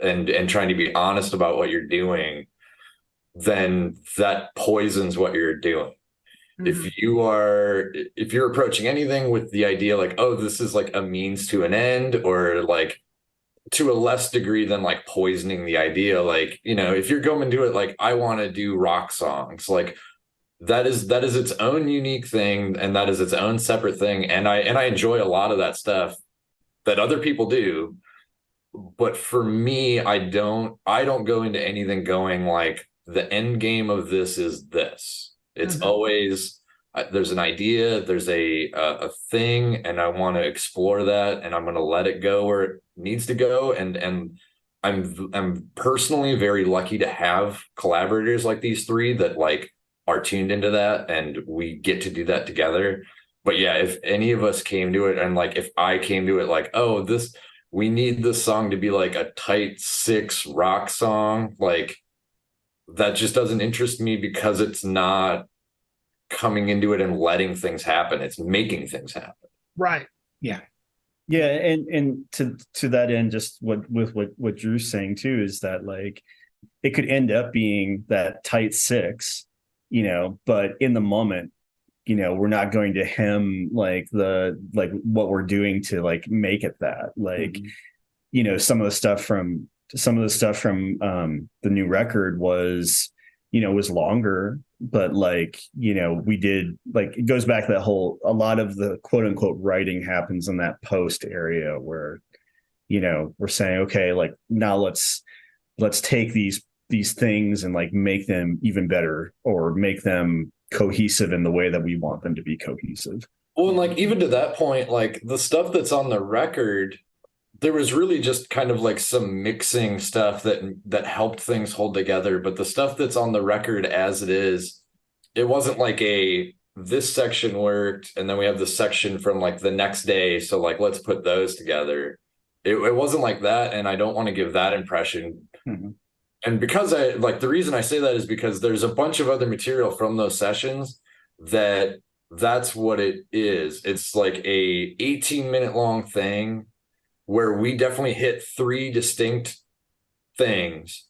D: and trying to be honest about what you're doing, then that poisons what you're doing. If you're approaching anything with the idea like, oh, this is like a means to an end, or like to a less degree than like poisoning the idea, like, if you're going to do it like, I want to do rock songs, like that is its own unique thing, and that is its own separate thing, and I enjoy a lot of that stuff that other people do, but for me, I don't go into anything going like, the end game of this is this. It's always there's an idea, there's a thing, and I want to explore that, and I'm going to let it go where it needs to go. And I'm personally very lucky to have collaborators like these three that like are tuned into that, and we get to do that together. But yeah, if any of us came to it, and like if I came to it like, oh, we need this song to be like a tight 6 rock song, like that just doesn't interest me, because it's not coming into it and letting things happen. It's making things happen.
A: Right.
B: Yeah.
C: Yeah, and to that end, just what Drew's saying too is that like it could end up being that tight six, but in the moment, we're not going to hem like what we're doing to like make it that like, some of the stuff from the new record was longer, but like, we did like, it goes back to that whole, a lot of the quote unquote writing happens in that post area where, we're saying, okay, like now let's take these things and like make them even better or make them cohesive in the way that we want them to be cohesive.
D: Well, and like even to that point, like the stuff that's on the record, there was really just kind of like some mixing stuff that helped things hold together. But the stuff that's on the record as it is, it wasn't like this section worked and then we have the section from like the next day, so like let's put those together. It wasn't like that, and I don't want to give that impression. And because the reason I say that is because there's a bunch of other material from those sessions that's what it is. It's like a 18-minute long thing where we definitely hit 3 distinct things,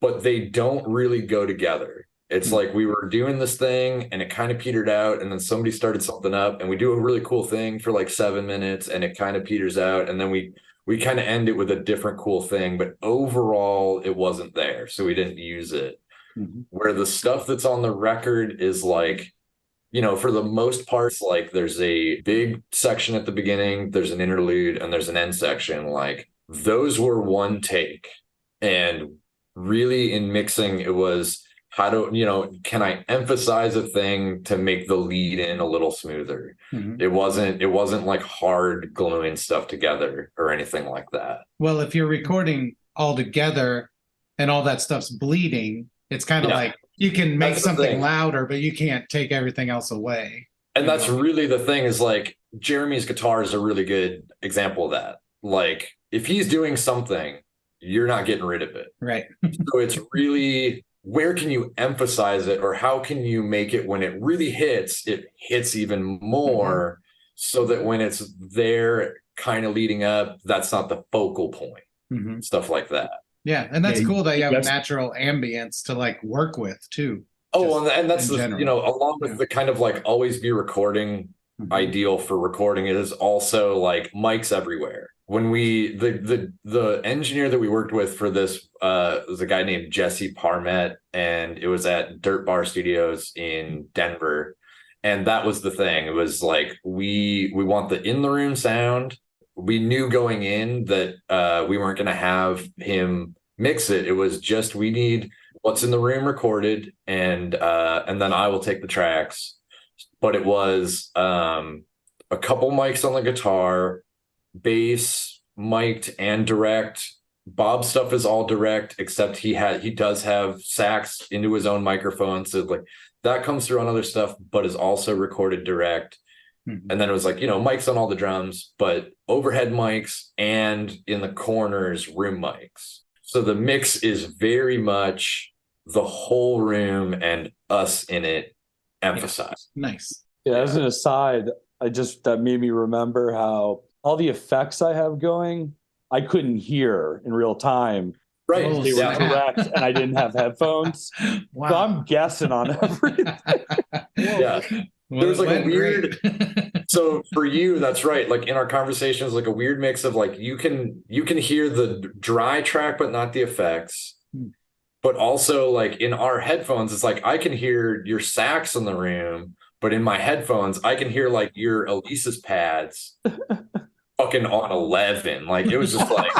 D: but they don't really go together. It's like we were doing this thing and it kind of petered out, and then somebody started something up and we do a really cool thing for like 7 minutes and it kind of peters out, and then we kind of end it with a different cool thing, but overall it wasn't there, so we didn't use it. Where the stuff that's on the record is like, for the most part, it's like there's a big section at the beginning, there's an interlude, and there's an end section. Like those were one take. And really in mixing, it was can I emphasize a thing to make the lead in a little smoother? It wasn't like hard gluing stuff together or anything like that.
B: Well, if you're recording all together and all that stuff's bleeding, it's kind of like you can make something louder, but you can't take everything else away.
D: And that's really the thing, is like Jeremy's guitar is a really good example of that. Like if he's doing something, you're not getting rid of it.
B: Right.
D: So it's really, where can you emphasize it, or how can you make it when it really hits, it hits even more, so that when it's there kind of leading up, that's not the focal point. Stuff like that.
B: Yeah, and that's cool that you have natural ambience to like work with too.
D: Oh, and that's along with the kind of like always be recording ideal for recording, it is also like mics everywhere. When the engineer that we worked with for this was a guy named Jesse Parmet, and it was at Dirt Bar Studios in Denver. And that was the thing. It was like we want the in the room sound. We knew going in that we weren't going to have him mix it. It was just, we need what's in the room recorded, and then I will take the tracks. But it was a couple mics on the guitar, bass mic'd and direct. Bob's stuff is all direct, except he does have sax into his own microphone, so like that comes through on other stuff, but is also recorded direct. And then it was like, mics on all the drums, but overhead mics, and in the corners room mics. So the mix is very much the whole room and us in it emphasized.
B: Nice.
E: Yeah, as an aside, that made me remember how all the effects I have going, I couldn't hear in real time.
D: Right.
E: They were direct, and I didn't have headphones.
B: Wow.
E: So I'm guessing on everything.
D: Yeah. There was like a weird so for you, that's right, like in our conversations, like a weird mix of like you can hear the dry track but not the effects, but also like in our headphones, it's like I can hear your sax in the room, but in my headphones I can hear like your Elisa's pads fucking on 11. Like it was just like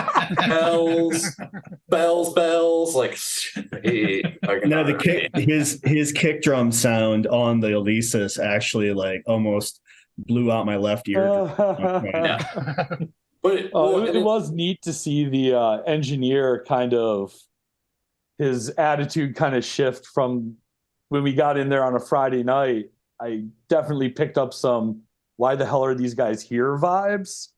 D: bells, like
C: no, the kick, his kick drum sound on the Elisa's actually like almost blew out my left ear.
D: But
E: it was neat to see the engineer kind of, his attitude kind of shift from when we got in there on a Friday night. I definitely picked up some why the hell are these guys here vibes.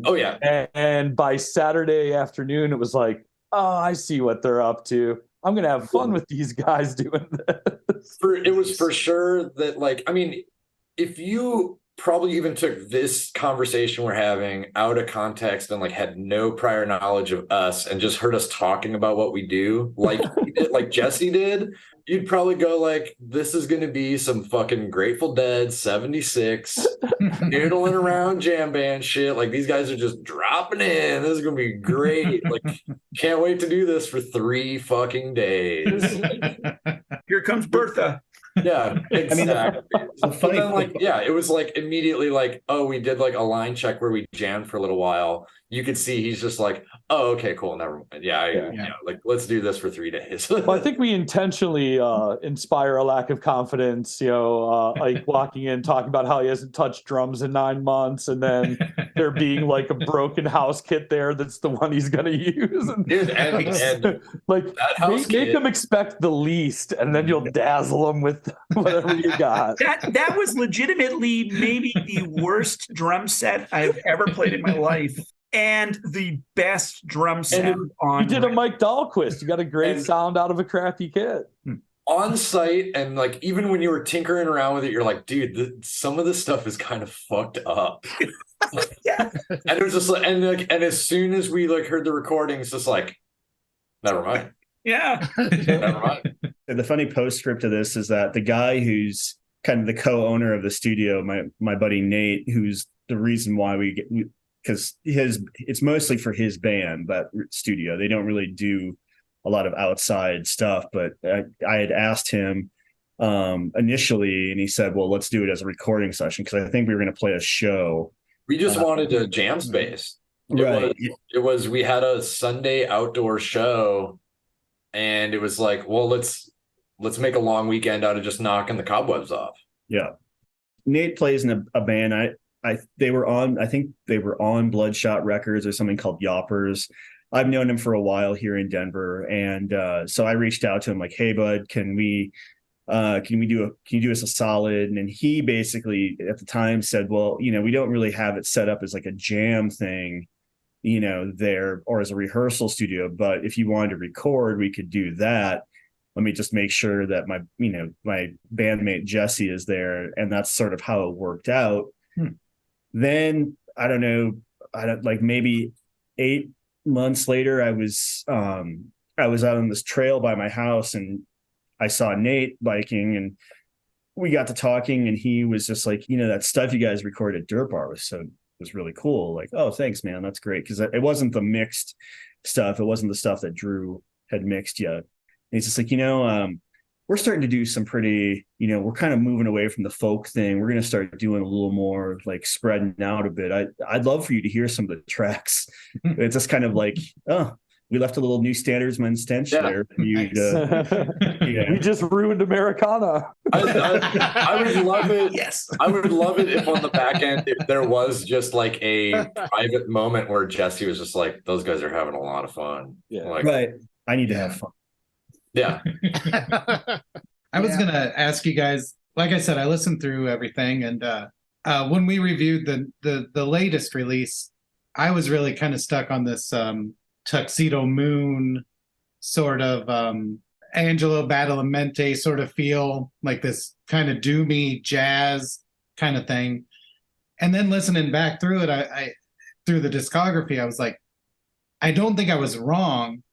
D: Oh yeah.
E: And by Saturday afternoon, it was like, oh, I see what they're up to. I'm gonna have fun with these guys doing this.
D: it was for sure that, like, I mean, if you probably even took this conversation we're having out of context and like had no prior knowledge of us and just heard us talking about what we do, like like Jesse did, you'd probably go like, this is going to be some fucking Grateful Dead 76 noodling around jam band shit. Like, these guys are just dropping in. This is going to be great. Like, can't wait to do this for 3 fucking days.
F: Here comes Bertha.
D: Yeah, exactly.
C: the funny
D: But then, like, yeah, it was like immediately like, oh, we did like a line check where we jammed for a little while. You could see he's just like, oh, okay, cool, never mind. Yeah, like, let's do this for 3 days.
E: Well, I think we intentionally inspire a lack of confidence, like walking in, talking about how he hasn't touched drums in 9 months, and then there being like a broken house kit there that's the one he's going to use.
D: Dude, and
E: like,
D: that house
E: make
D: kit,
E: him expect the least, and then you'll dazzle him with whatever you got.
F: That was legitimately maybe the worst drum set I've ever played in my life. And the best drum set on.
E: You did a Mike Dahlquist. You got a great sound out of a crappy kit.
D: On site, and like even when you were tinkering around with it, you're like, dude, some of this stuff is kind of fucked up.
F: Yeah.
D: And it was just like, and as soon as we like heard the recording, it's just like, never mind.
F: Yeah.
D: Never mind.
C: And the funny postscript to this is that the guy who's kind of the co-owner of the studio, my buddy Nate, who's the reason why because it's mostly for his band, that studio. They don't really do a lot of outside stuff, but I had asked him initially, and he said, well, let's do it as a recording session, because I think we were going to play a show.
D: We just wanted a jam space.
C: Right.
D: It was we had a Sunday outdoor show, and it was like, well, let's make a long weekend out of just knocking the cobwebs off.
C: Yeah. Nate plays in a band. I think they were on Bloodshot Records or something called Yoppers. I've known him for a while here in Denver, and so I reached out to him like, "Hey, bud, can you do us a solid?" And he basically at the time said, "Well, we don't really have it set up as like a jam thing, there, or as a rehearsal studio. But if you wanted to record, we could do that. Let me just make sure that my bandmate Jesse is there." And that's sort of how it worked out. Then maybe 8 months later, I was out on this trail by my house, and I saw Nate biking, and we got to talking, and he was just like, that stuff you guys recorded at Dirt Bar was really cool. Like, oh, thanks, man, that's great, because it wasn't the mixed stuff. It wasn't the stuff that Drew had mixed yet. And he's just like, we're starting to do some pretty, we're kind of moving away from the folk thing. We're going to start doing a little more like spreading out a bit. I'd love for you to hear some of the tracks. It's just kind of like, oh, we left a little New Standardsman stench there for you to,
E: We just ruined Americana.
D: I would love it.
F: Yes.
D: I would love it if on the back end, if there was just like a private moment where Jesse was just like, those guys are having a lot of fun.
E: Yeah.
D: Like,
C: right. I need to have fun.
D: Yeah.
B: I was going to ask you guys, like I said, I listened through everything. And when we reviewed the latest release, I was really kind of stuck on this Tuxedo Moon sort of Angelo Badalamenti sort of feel, like this kind of doomy jazz kind of thing. And then listening back through it, I through the discography, I was like, I don't think I was wrong,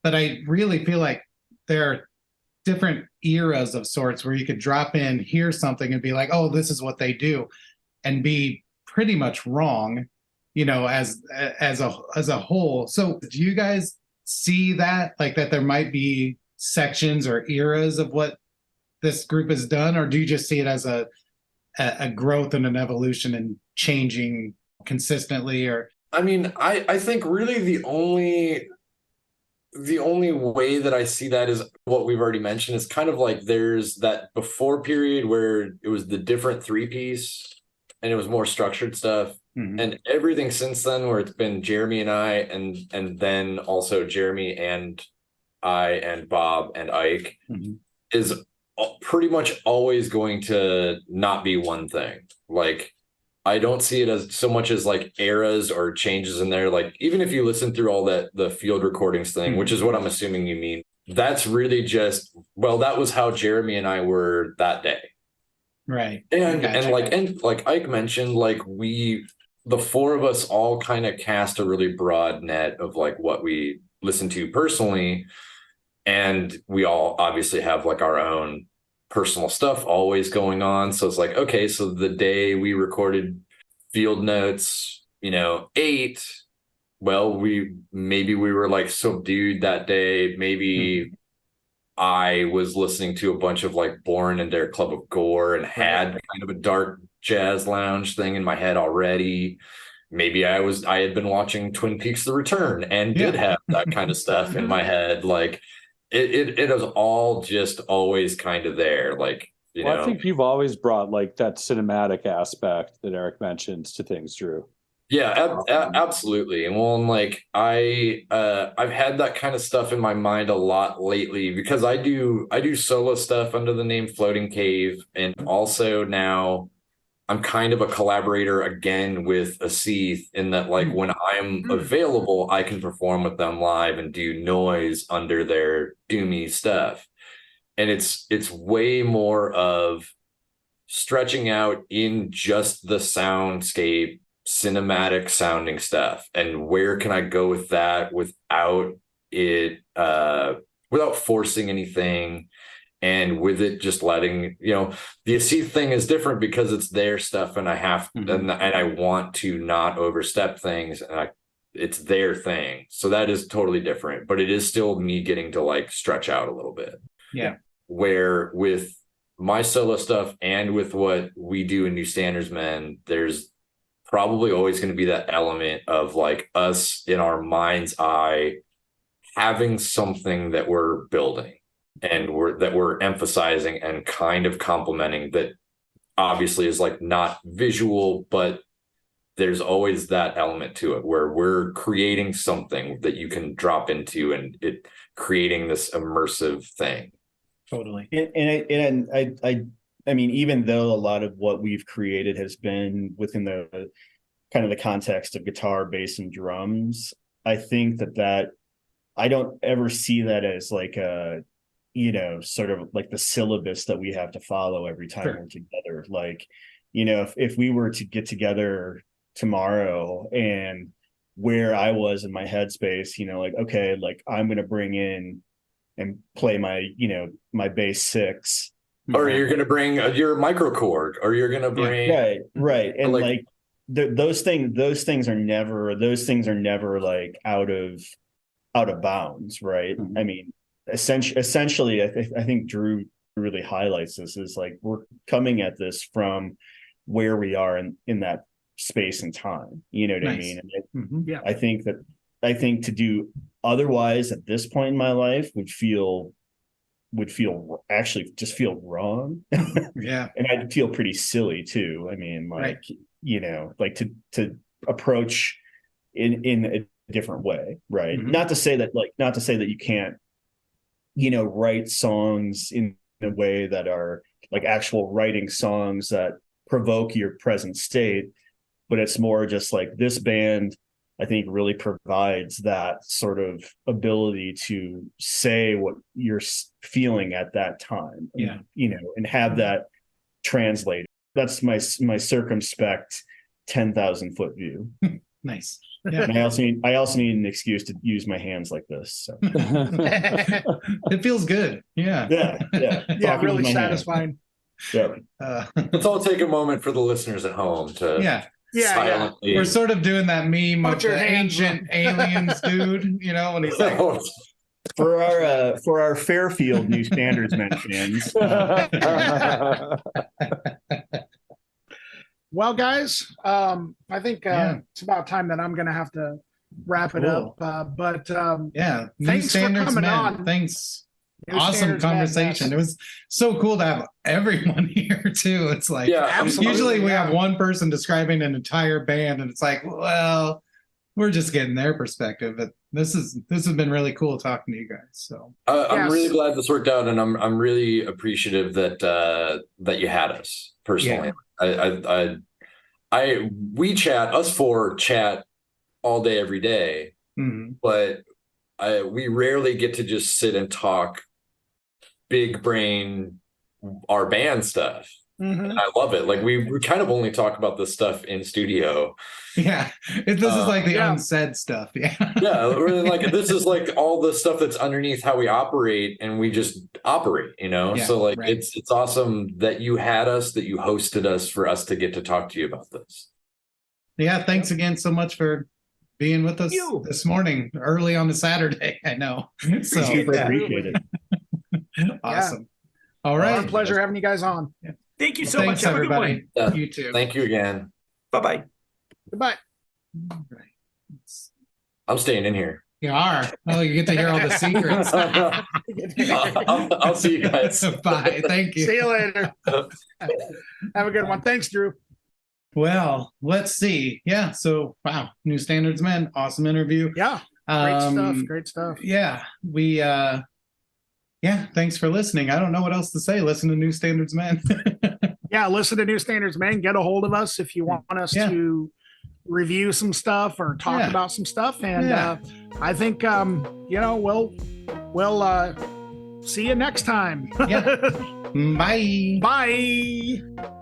B: but I really feel like there are different eras of sorts where you could drop in, hear something, and be like, oh, this is what they do, and be pretty much wrong, as a whole. So do you guys see that, like, that there might be sections or eras of what this group has done, or do you just see it as a growth and an evolution and changing consistently? Or
D: I mean, I think really the only way that I see that is what we've already mentioned. Is kind of like there's that before period where it was the different 3-piece and it was more structured stuff. Mm-hmm. And everything since then where it's been Jeremy and I, and then also Jeremy and I and Bob and Ike, mm-hmm. is pretty much always going to not be one thing. Like, I don't see it as so much as like eras or changes in there. Like, even if you listen through all the field recordings thing, which is what I'm assuming you mean, that's really just, well, that was how Jeremy and I were that day.
B: Right.
D: And
B: Gotcha.
D: and like Ike mentioned, like the four of us all kind of cast a really broad net of like what we listen to personally. And we all obviously have like our own personal stuff always going on. So it's like, okay, so the day we recorded Field Notes, 8, well, we were like subdued that day. Maybe I was listening to a bunch of like Born and Their Club of Gore and had kind of a dark jazz lounge thing in my head already. Maybe I had been watching Twin Peaks: The Return and did have that kind of stuff in my head. Like it is all just always kind of there. Like,
E: I think you've always brought like that cinematic aspect that Eric mentions to things, Drew.
D: Yeah, absolutely. And well, and like I've had that kind of stuff in my mind a lot lately because I do solo stuff under the name Floating Cave, and also now I'm kind of a collaborator again with Asith in that like when I'm available, I can perform with them live and do noise under their doomy stuff. And it's way more of stretching out in just the soundscape, cinematic sounding stuff, and where can I go with that without forcing anything, and with it just letting the Asif thing is different because it's their stuff and I have and I want to not overstep things, and it's their thing, so that is totally different, but it is still me getting to like stretch out a little bit. Where with my solo stuff and with what we do in New Standards Men, there's probably always going to be that element of like us in our mind's eye having something that we're building and we're emphasizing and kind of complimenting, that obviously is like not visual, but there's always that element to it where we're creating something that you can drop into and it creating this immersive thing.
B: Totally.
C: And I mean, even though a lot of what we've created has been within the kind of the context of guitar, bass, and drums, I think that I don't ever see that as like a, sort of like the syllabus that we have to follow every time we're together. Like, if we were to get together tomorrow and where I was in my headspace, like, okay, like I'm going to bring in and play my, my bass 6.
D: Or you're going to bring your microchord, or you're going to bring
C: right. And like those things are never like out of bounds, right? I mean, essentially, I think Drew really highlights this, is like we're coming at this from where we are in that space and time. You know what I mean? And I think to do otherwise at this point in my life would feel actually just feel wrong. And I'd feel pretty silly too. I mean, like, like to approach in a different way, right? Not to say that you can't, write songs in a way that are like actual writing songs that provoke your present state, but it's more just like this band, I think, really provides that sort of ability to say what you're feeling at that time, and have that translated. That's my circumspect 10,000 foot view.
B: Nice.
C: Yeah. And I also need an excuse to use my hands like this. So.
B: It feels good.
C: Yeah.
A: Really satisfying.
D: Let's all take a moment for the listeners at home to silently.
B: We're sort of doing that meme of the ancient aliens dude, when he's like
C: for our Fairfield New Standards Men fans.
A: Well, guys, I think it's about time that I'm going to have to wrap it up. But thanks for coming on.
B: Thanks. Awesome conversation. It was so cool to have everyone here too. It's like usually we have one person describing an entire band, and it's like, well, we're just getting their perspective. But this has been really cool talking to you guys. So
D: I'm really glad this worked out, and I'm really appreciative that you had us personally. We chat, us four chat all day every day, but we rarely get to just sit and talk big brain, our band stuff.
A: Mhm.
D: And I love it. Like we kind of only talk about this stuff in studio.
B: Yeah. This is like the
A: yeah.
B: unsaid stuff. Yeah.
D: Yeah, like this is like all the stuff that's underneath how we operate, and we just operate, you know.
B: Yeah,
D: So like
B: right.
D: it's awesome that you had us, that you hosted us, for us to get to talk to you about this.
B: Yeah. Thanks again so much for being with us this morning, early on a Saturday. I know. So
C: Super appreciate it.
B: awesome. All right.
A: Our pleasure having you guys on.
F: Thank you so
B: Thanks,
F: much. Have a good
B: everybody.
F: one.
D: Yeah.
B: You too.
D: Thank you again.
F: Bye-bye.
A: Goodbye.
B: All right.
D: I'm staying in here.
B: You are. Oh, you get to hear all the secrets.
D: I'll see you guys.
B: Bye. Thank you.
A: See you later. Have a good one. Thanks, Drew.
B: Well, let's see. Yeah. So, wow. New Standards Men. Awesome interview.
A: Yeah. Great stuff. Great stuff.
B: Yeah. Yeah. Thanks for listening. I don't know what else to say. Listen to New Standards Men.
A: Yeah. Listen to New Standards Men. Get a hold of us if you want us to review some stuff or talk about some stuff. And I think, we'll see you next time.
B: Yeah. Bye.
A: Bye.